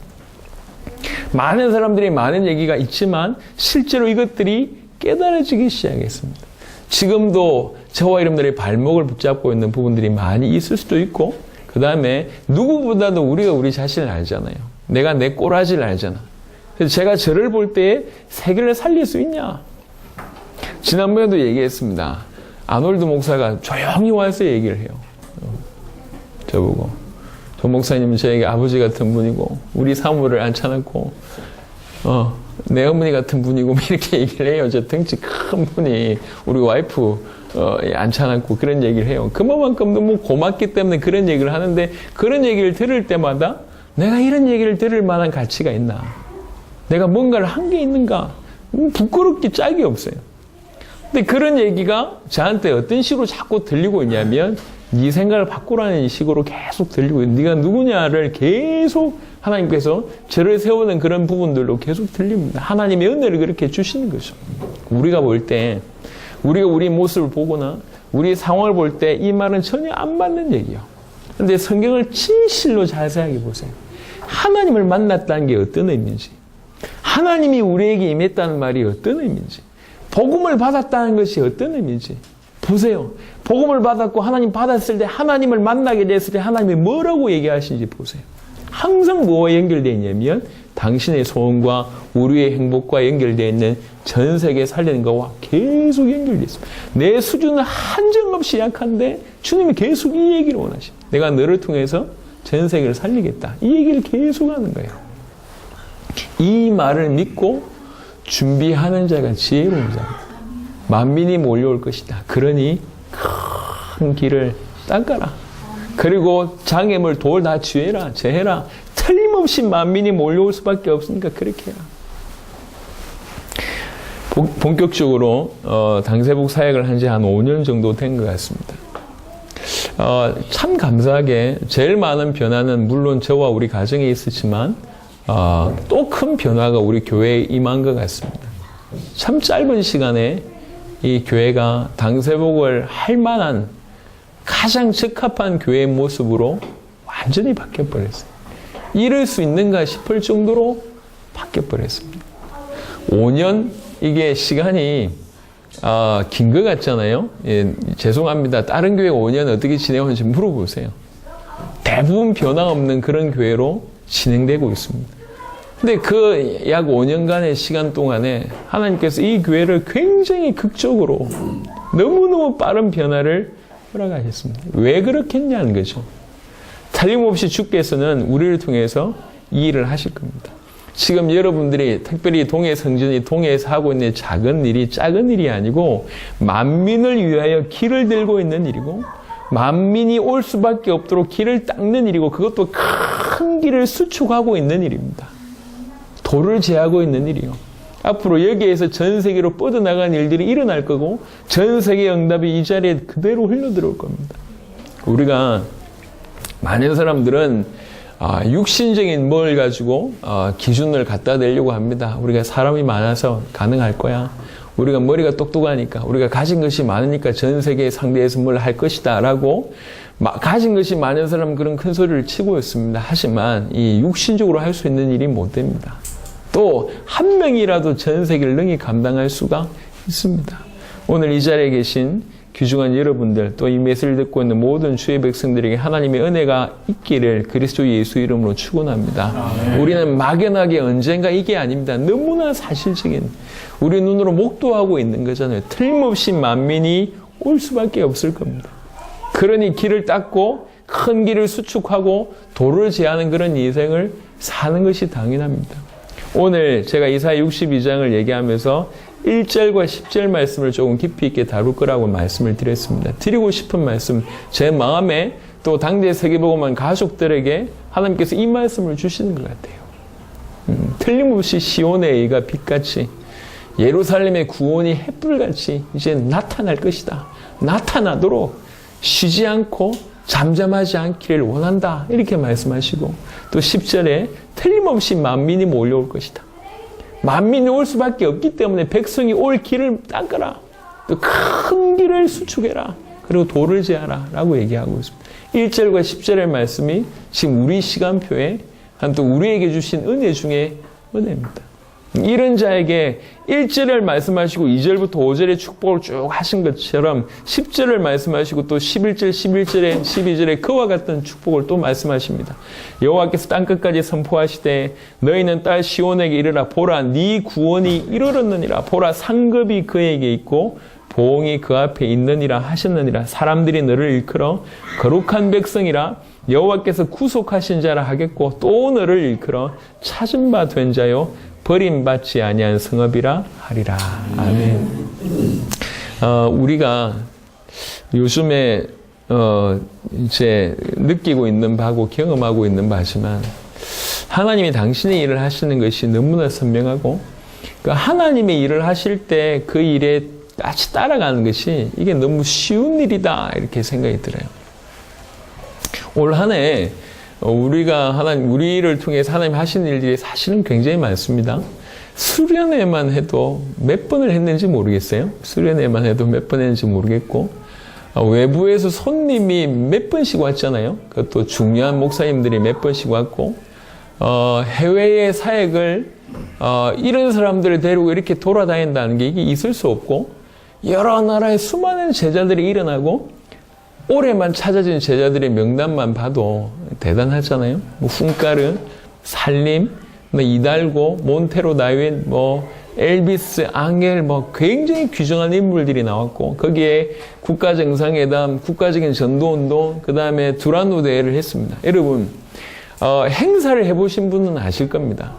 많은 사람들이 많은 얘기가 있지만 실제로 이것들이 깨달아지기 시작했습니다. 지금도 저와 여러분들의 발목을 붙잡고 있는 부분들이 많이 있을 수도 있고 그 다음에 누구보다도 우리가 우리 자신을 알잖아요. 내가 내 꼬라지를 알잖아. 그래서 제가 저를 볼 때 세계를 살릴 수 있냐? 지난번에도 얘기했습니다. 아놀드 목사가 조용히 와서 얘기를 해요. 저보고. 조 목사님은 저에게 아버지 같은 분이고 우리 사무를 앉혀놓고 내 어머니 같은 분이고 이렇게 얘기를 해요. 저 덩치 큰 분이 우리 와이프 앉혀놓고 그런 얘기를 해요. 그만큼 너무 고맙기 때문에 그런 얘기를 하는데 그런 얘기를 들을 때마다 내가 이런 얘기를 들을 만한 가치가 있나? 내가 뭔가를 한 게 있는가? 부끄럽기 짝이 없어요. 근데 그런 얘기가 저한테 어떤 식으로 자꾸 들리고 있냐면 네 생각을 바꾸라는 식으로 계속 들리고 있어요. 네가 누구냐를 계속 하나님께서 저를 세우는 그런 부분들로 계속 들립니다. 하나님의 은혜를 그렇게 주시는 거죠. 우리가 볼 때 우리가 우리 모습을 보거나 우리 상황을 볼 때 이 말은 전혀 안 맞는 얘기예요. 그런데 성경을 진실로 자세하게 보세요. 하나님을 만났다는 게 어떤 의미인지, 하나님이 우리에게 임했다는 말이 어떤 의미인지, 복음을 받았다는 것이 어떤 의미인지 보세요. 복음을 받았고 하나님 받았을 때 하나님을 만나게 됐을 때 하나님이 뭐라고 얘기하시는지 보세요. 항상 뭐와 연결되어 있냐면 당신의 소원과 우리의 행복과 연결되어 있는 전 세계 살리는 것과 계속 연결되어 있습니다. 내 수준은 한정없이 약한데 주님이 계속 이 얘기를 원하십니다. 내가 너를 통해서 전 세계를 살리겠다. 이 얘기를 계속 하는 거예요. 이 말을 믿고 준비하는 자가 지혜로운 자입니다. 만민이 몰려올 것이다. 그러니 큰 길을 닦아라. 그리고 장애물 돌 다 쥐해라. 제해라. 틀림없이 만민이 몰려올 수밖에 없으니까 그렇게 해라. 본격적으로 당세복 사역을 한 지 한 5년 정도 된 것 같습니다. 참 감사하게 제일 많은 변화는 물론 저와 우리 가정에 있었지만 또 큰 변화가 우리 교회에 임한 것 같습니다. 참 짧은 시간에 이 교회가 당세복을 할 만한 가장 적합한 교회의 모습으로 완전히 바뀌어버렸어요. 이럴 수 있는가 싶을 정도로 바뀌어버렸습니다. 5년 이게 시간이 긴 것 같잖아요. 예, 죄송합니다. 다른 교회 5년 어떻게 진행하는지 물어보세요. 대부분 변화 없는 그런 교회로 진행되고 있습니다. 근데 그 약 5년간의 시간 동안에 하나님께서 이 교회를 굉장히 극적으로 너무너무 빠른 변화를 허락하셨습니다. 왜 그렇겠냐는 거죠. 틀림없이 주께서는 우리를 통해서 이 일을 하실 겁니다. 지금 여러분들이 특별히 동해 성전이 동해에서 하고 있는 작은 일이 작은 일이 아니고 만민을 위하여 길을 들고 있는 일이고 만민이 올 수밖에 없도록 길을 닦는 일이고 그것도 큰 길을 수축하고 있는 일입니다. 도를 제하고 있는 일이요. 앞으로 여기에서 전 세계로 뻗어나간 일들이 일어날 거고 전 세계 응답이 이 자리에 그대로 흘러들어올 겁니다. 우리가 많은 사람들은 육신적인 뭘 가지고 기준을 갖다 대려고 합니다. 우리가 사람이 많아서 가능할 거야. 우리가 머리가 똑똑하니까 우리가 가진 것이 많으니까 전 세계 상대에서 뭘 할 것이다 라고 가진 것이 많은 사람은 그런 큰 소리를 치고 있습니다. 하지만 이 육신적으로 할 수 있는 일이 못 됩니다. 또 한 명이라도 전 세계를 능히 감당할 수가 있습니다. 오늘 이 자리에 계신 귀중한 여러분들 또 이 메시지를 듣고 있는 모든 주의 백성들에게 하나님의 은혜가 있기를 그리스도 예수 이름으로 축원합니다. 우리는 막연하게 언젠가 이게 아닙니다. 너무나 사실적인 우리 눈으로 목도하고 있는 거잖아요. 틀림없이 만민이 올 수밖에 없을 겁니다. 그러니 길을 닦고 큰 길을 수축하고 도를 제하는 그런 인생을 사는 것이 당연합니다. 오늘 제가 이사야 62장을 얘기하면서 1절과 10절 말씀을 조금 깊이 있게 다룰 거라고 말씀을 드렸습니다. 드리고 싶은 말씀, 제 마음에 또 당대 세계복음만 가족들에게 하나님께서 이 말씀을 주시는 것 같아요. 틀림없이 시온의 의가 빛같이 예루살렘의 구원이 햇불같이 이제 나타날 것이다. 나타나도록 쉬지 않고 잠잠하지 않기를 원한다. 이렇게 말씀하시고 또 10절에 틀림없이 만민이 몰려올 것이다. 만민이 올 수밖에 없기 때문에 백성이 올 길을 닦아라. 또 큰 길을 수축해라. 그리고 도를 제하라. 라고 얘기하고 있습니다. 1절과 10절의 말씀이 지금 우리 시간표에 또 우리에게 주신 은혜 중에 은혜입니다. 이런 자에게 1절을 말씀하시고 2절부터 5절의 축복을 쭉 하신 것처럼 10절을 말씀하시고 또 11절, 11절에 12절에 그와 같은 축복을 또 말씀하십니다. 여호와께서 땅끝까지 선포하시되 너희는 딸 시온에게 이르라. 보라 네 구원이 이르렀느니라. 보라 상급이 그에게 있고 보응이 그 앞에 있느니라 하셨느니라. 사람들이 너를 일컬어 거룩한 백성이라 여호와께서 구속하신 자라 하겠고 또 너를 일컬어 찾은 바 된 자요 버림받지 아니한 성읍이라 하리라. 아멘. 우리가 요즘에 이제 느끼고 있는 바고 경험하고 있는 바지만 하나님이 당신의 일을 하시는 것이 너무나 선명하고 그 하나님의 일을 하실 때 그 일에 같이 따라가는 것이 이게 너무 쉬운 일이다 이렇게 생각이 들어요. 올 한 해 우리가 우리를 통해서 하나님 하시는 일들이 사실은 굉장히 많습니다. 수련회만 해도 몇 번을 했는지 모르겠어요. 수련회만 해도 몇 번 했는지 모르겠고, 외부에서 손님이 몇 번씩 왔잖아요. 그것도 중요한 목사님들이 몇 번씩 왔고, 해외의 사역을, 이런 사람들을 데리고 이렇게 돌아다닌다는 게 이게 있을 수 없고, 여러 나라의 수많은 제자들이 일어나고, 올해만 찾아진 제자들의 명단만 봐도 대단하잖아요. 훈카르, 살림, 이달고, 몬테로 다윈, 엘비스, 앙겔, 굉장히 귀중한 인물들이 나왔고, 거기에 국가정상회담, 국가적인 전도운동, 그 다음에 두란노 대회를 했습니다. 여러분, 행사를 해보신 분은 아실 겁니다.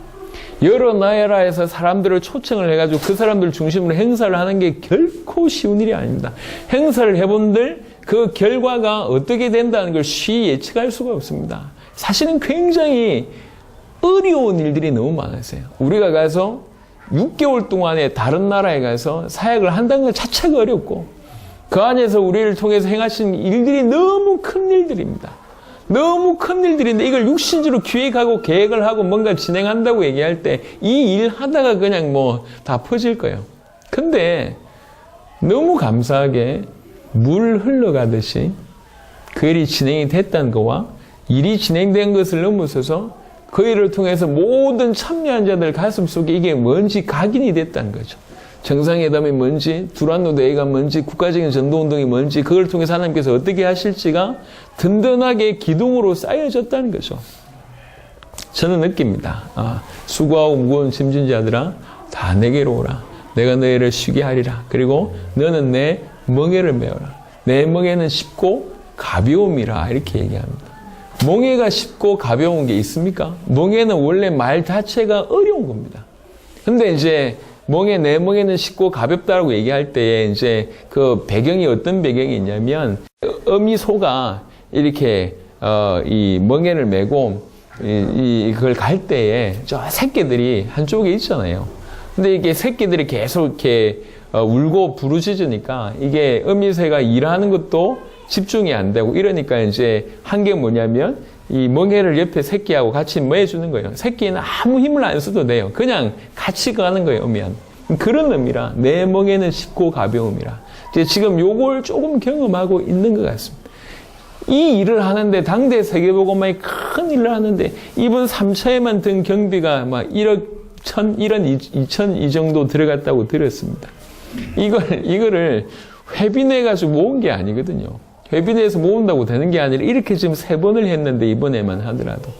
여러 나라에서 사람들을 초청을 해가지고 그 사람들 중심으로 행사를 하는 게 결코 쉬운 일이 아닙니다. 행사를 해본들 그 결과가 어떻게 된다는 걸 쉽게 예측할 수가 없습니다. 사실은 굉장히 어려운 일들이 너무 많았어요. 우리가 가서 6개월 동안에 다른 나라에 가서 사역을 한다는 것 자체가 어렵고 그 안에서 우리를 통해서 행하신 일들이 너무 큰 일들입니다. 너무 큰 일들인데 이걸 육신적으로 기획하고 계획을 하고 뭔가 진행한다고 얘기할 때 이 일 하다가 그냥 다 퍼질 거예요. 근데 너무 감사하게 물 흘러가듯이 그 일이 진행이 됐다는 거와 일이 진행된 것을 넘어서서 그 일을 통해서 모든 참여한 자들 가슴 속에 이게 뭔지 각인이 됐다는 거죠. 정상회담이 뭔지, 두란노 대회가 뭔지, 국가적인 전도운동이 뭔지, 그걸 통해서 하나님께서 어떻게 하실지가 든든하게 기둥으로 쌓여졌다는 거죠. 저는 느낍니다. 수고하고 무거운 짐진 자들아 다 내게로 오라. 내가 너희를 쉬게 하리라. 그리고 너는 내 멍에를 메어라. 내 멍에는 쉽고 가벼움이라 이렇게 얘기합니다. 멍에가 쉽고 가벼운 게 있습니까? 멍에는 원래 말 자체가 어려운 겁니다. 근데 이제 내 멍에는 쉽고 가볍다고 얘기할 때 이제 그 배경이 어떤 배경이 있냐면 어미소가 이렇게 이 멍에를 메고 이걸 갈 때에 저 새끼들이 한쪽에 있잖아요. 근데 이게 새끼들이 계속 이렇게 울고 부르짖으니까 이게 어미새가 일하는 것도 집중이 안 되고 이러니까 이제 한 게 뭐냐면 이 멍에를 옆에 새끼하고 같이 매주는 거예요. 새끼는 아무 힘을 안 써도 돼요. 그냥 같이 가는 거예요, 어미한. 그런 의미라 내 멍에는 쉽고 가벼움이라. 지금 요걸 조금 경험하고 있는 것 같습니다. 이 일을 하는데 당대 세계보고만이 큰 일을 하는데 이번 3차에만 든 경비가 막 1억 1원 2천 이 정도 들어갔다고 들었습니다. 이거를 회비내가지고 모은 게 아니거든요. 회비내에서 모은다고 되는 게 아니라 이렇게 지금 3번을 했는데 이번에만 하더라도.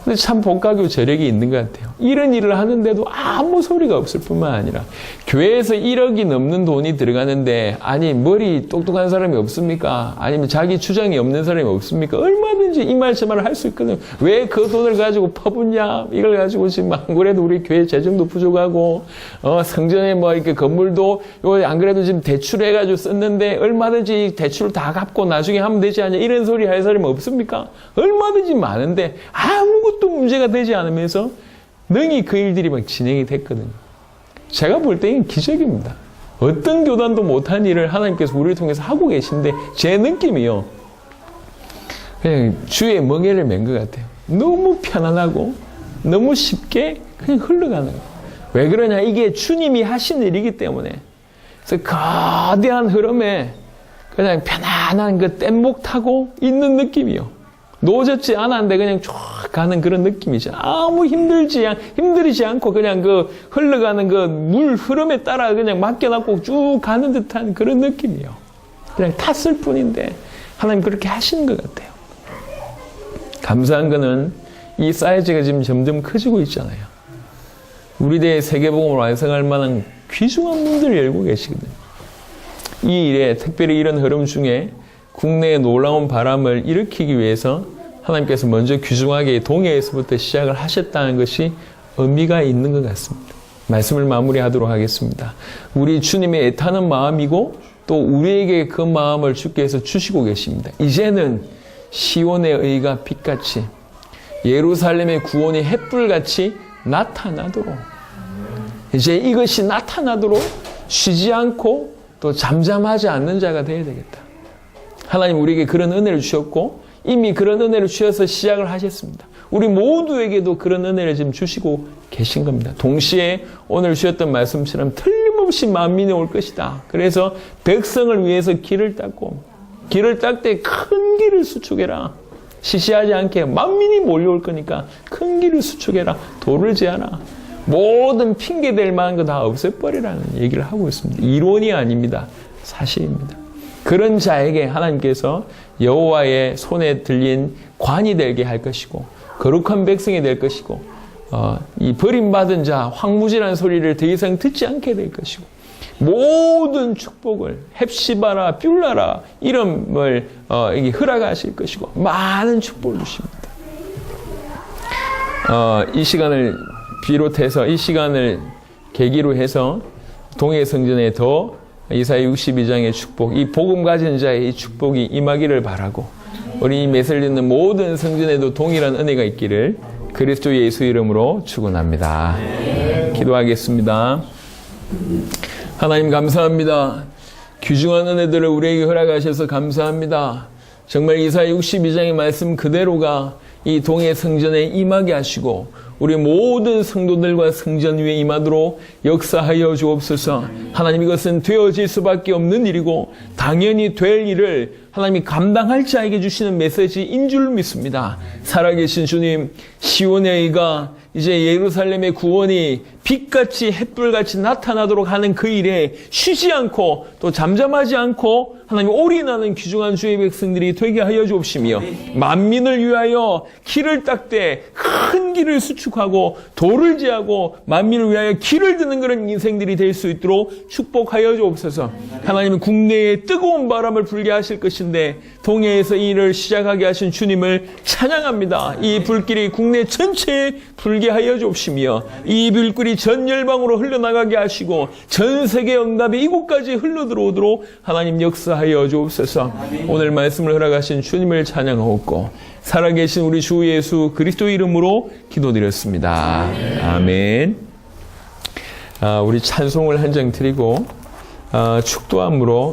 근데 참 복가교 저력이 있는 것 같아요. 이런 일을 하는데도 아무 소리가 없을 뿐만 아니라 교회에서 1억이 넘는 돈이 들어가는데 아니 머리 똑똑한 사람이 없습니까? 아니면 자기 주장이 없는 사람이 없습니까? 얼마든지 이 말 저 말을 할 수 있거든요. 왜 그 돈을 가지고 퍼붓냐? 이걸 가지고 지금 안 그래도 우리 교회 재정도 부족하고 성전에 뭐 이렇게 건물도 안 그래도 지금 대출해가지고 썼는데 얼마든지 대출 다 갚고 나중에 하면 되지 않냐? 이런 소리 할 사람이 없습니까? 얼마든지 많은데 아무것도 문제가 되지 않으면서 능히 그 일들이 막 진행이 됐거든요. 제가 볼 때는 기적입니다. 어떤 교단도 못한 일을 하나님께서 우리를 통해서 하고 계신데 제 느낌이요. 그냥 주의 멍에를 맨 것 같아요. 너무 편안하고 너무 쉽게 그냥 흘러가는 거예요. 왜 그러냐? 이게 주님이 하신 일이기 때문에. 그래서 거대한 흐름에 그냥 편안한 그 뗏목 타고 있는 느낌이요. 노젓지 않았는데 그냥 쫙 가는 그런 느낌이죠. 아무 힘들지 않고 그냥 그 흘러가는 그 물 흐름에 따라 그냥 맡겨놓고 쭉 가는 듯한 그런 느낌이요. 그냥 탔을 뿐인데 하나님 그렇게 하시는 것 같아요. 감사한 거는 이 사이즈가 지금 점점 커지고 있잖아요. 우리 대의 세계복음을 완성할 만한 귀중한 문들을 열고 계시거든요. 이 일에 특별히 이런 흐름 중에 국내에 놀라운 바람을 일으키기 위해서 하나님께서 먼저 귀중하게 동해에서부터 시작을 하셨다는 것이 의미가 있는 것 같습니다. 말씀을 마무리하도록 하겠습니다. 우리 주님의 애타는 마음이고 또 우리에게 그 마음을 주께서 주시고 계십니다. 이제는 시온의 의가 빛같이 예루살렘의 구원이 햇불같이 나타나도록 이제 이것이 나타나도록 쉬지 않고 또 잠잠하지 않는 자가 되어야 되겠다. 하나님 우리에게 그런 은혜를 주셨고 이미 그런 은혜를 주셔서 시작을 하셨습니다. 우리 모두에게도 그런 은혜를 지금 주시고 계신 겁니다. 동시에 오늘 주셨던 말씀처럼 틀림없이 만민이 올 것이다. 그래서 백성을 위해서 길을 닦고 길을 닦을 때 큰 길을 수축해라. 시시하지 않게 만민이 몰려올 거니까 큰 길을 수축해라. 돌을 제하라. 모든 핑계댈 만한 거 다 없애버리라는 얘기를 하고 있습니다. 이론이 아닙니다. 사실입니다. 그런 자에게 하나님께서 여호와의 손에 들린 관이 되게 할 것이고 거룩한 백성이 될 것이고 이 버림받은 자 황무지라는 소리를 더 이상 듣지 않게 될 것이고 모든 축복을 헵시바라 뷸라라 이름을 허락하실 것이고 많은 축복을 주십니다. 이 시간을 비롯해서 이 시간을 계기로 해서 동해 성전에 더 이사야 62장의 축복, 이 복음 가진 자의 이 축복이 임하기를 바라고 우리 맷을 듣는 모든 성전에도 동일한 은혜가 있기를 그리스도 예수 이름으로 축원합니다. 기도하겠습니다. 하나님 감사합니다. 귀중한 은혜들을 우리에게 허락하셔서 감사합니다. 정말 이사야 62장의 말씀 그대로가 이 동해 성전에 임하게 하시고 우리 모든 성도들과 성전 위에 임하도록 역사하여 주옵소서. 하나님 이것은 되어질 수밖에 없는 일이고 당연히 될 일을 하나님이 감당할 자에게 주시는 메시지인 줄 믿습니다. 살아계신 주님, 시온의 의가 이제 예루살렘의 구원이 빛같이 햇불같이 나타나도록 하는 그 일에 쉬지 않고 또 잠잠하지 않고 하나님 올인하는 귀중한 주의 백성들이 되게 하여 주옵시며 만민을 위하여 길을 닦되 큰 길을 수축 축복하고 돌을 제하고 만민을 위하여 길을 드는 그런 인생들이 될 수 있도록 축복하여 주옵소서. 하나님은 국내에 뜨거운 바람을 불게 하실 것인데 동해에서 이 일을 시작하게 하신 주님을 찬양합니다. 이 불길이 국내 전체에 불게 하여 주옵시며 이 불길이 전 열방으로 흘러나가게 하시고 전 세계 응답이 이곳까지 흘러들어오도록 하나님 역사하여 주옵소서. 오늘 말씀을 허락하신 주님을 찬양하옵고 살아계신 우리 주 예수 그리스도 이름으로 기도드렸습니다. 아멘. 우리 찬송을 한 장 드리고 축도함으로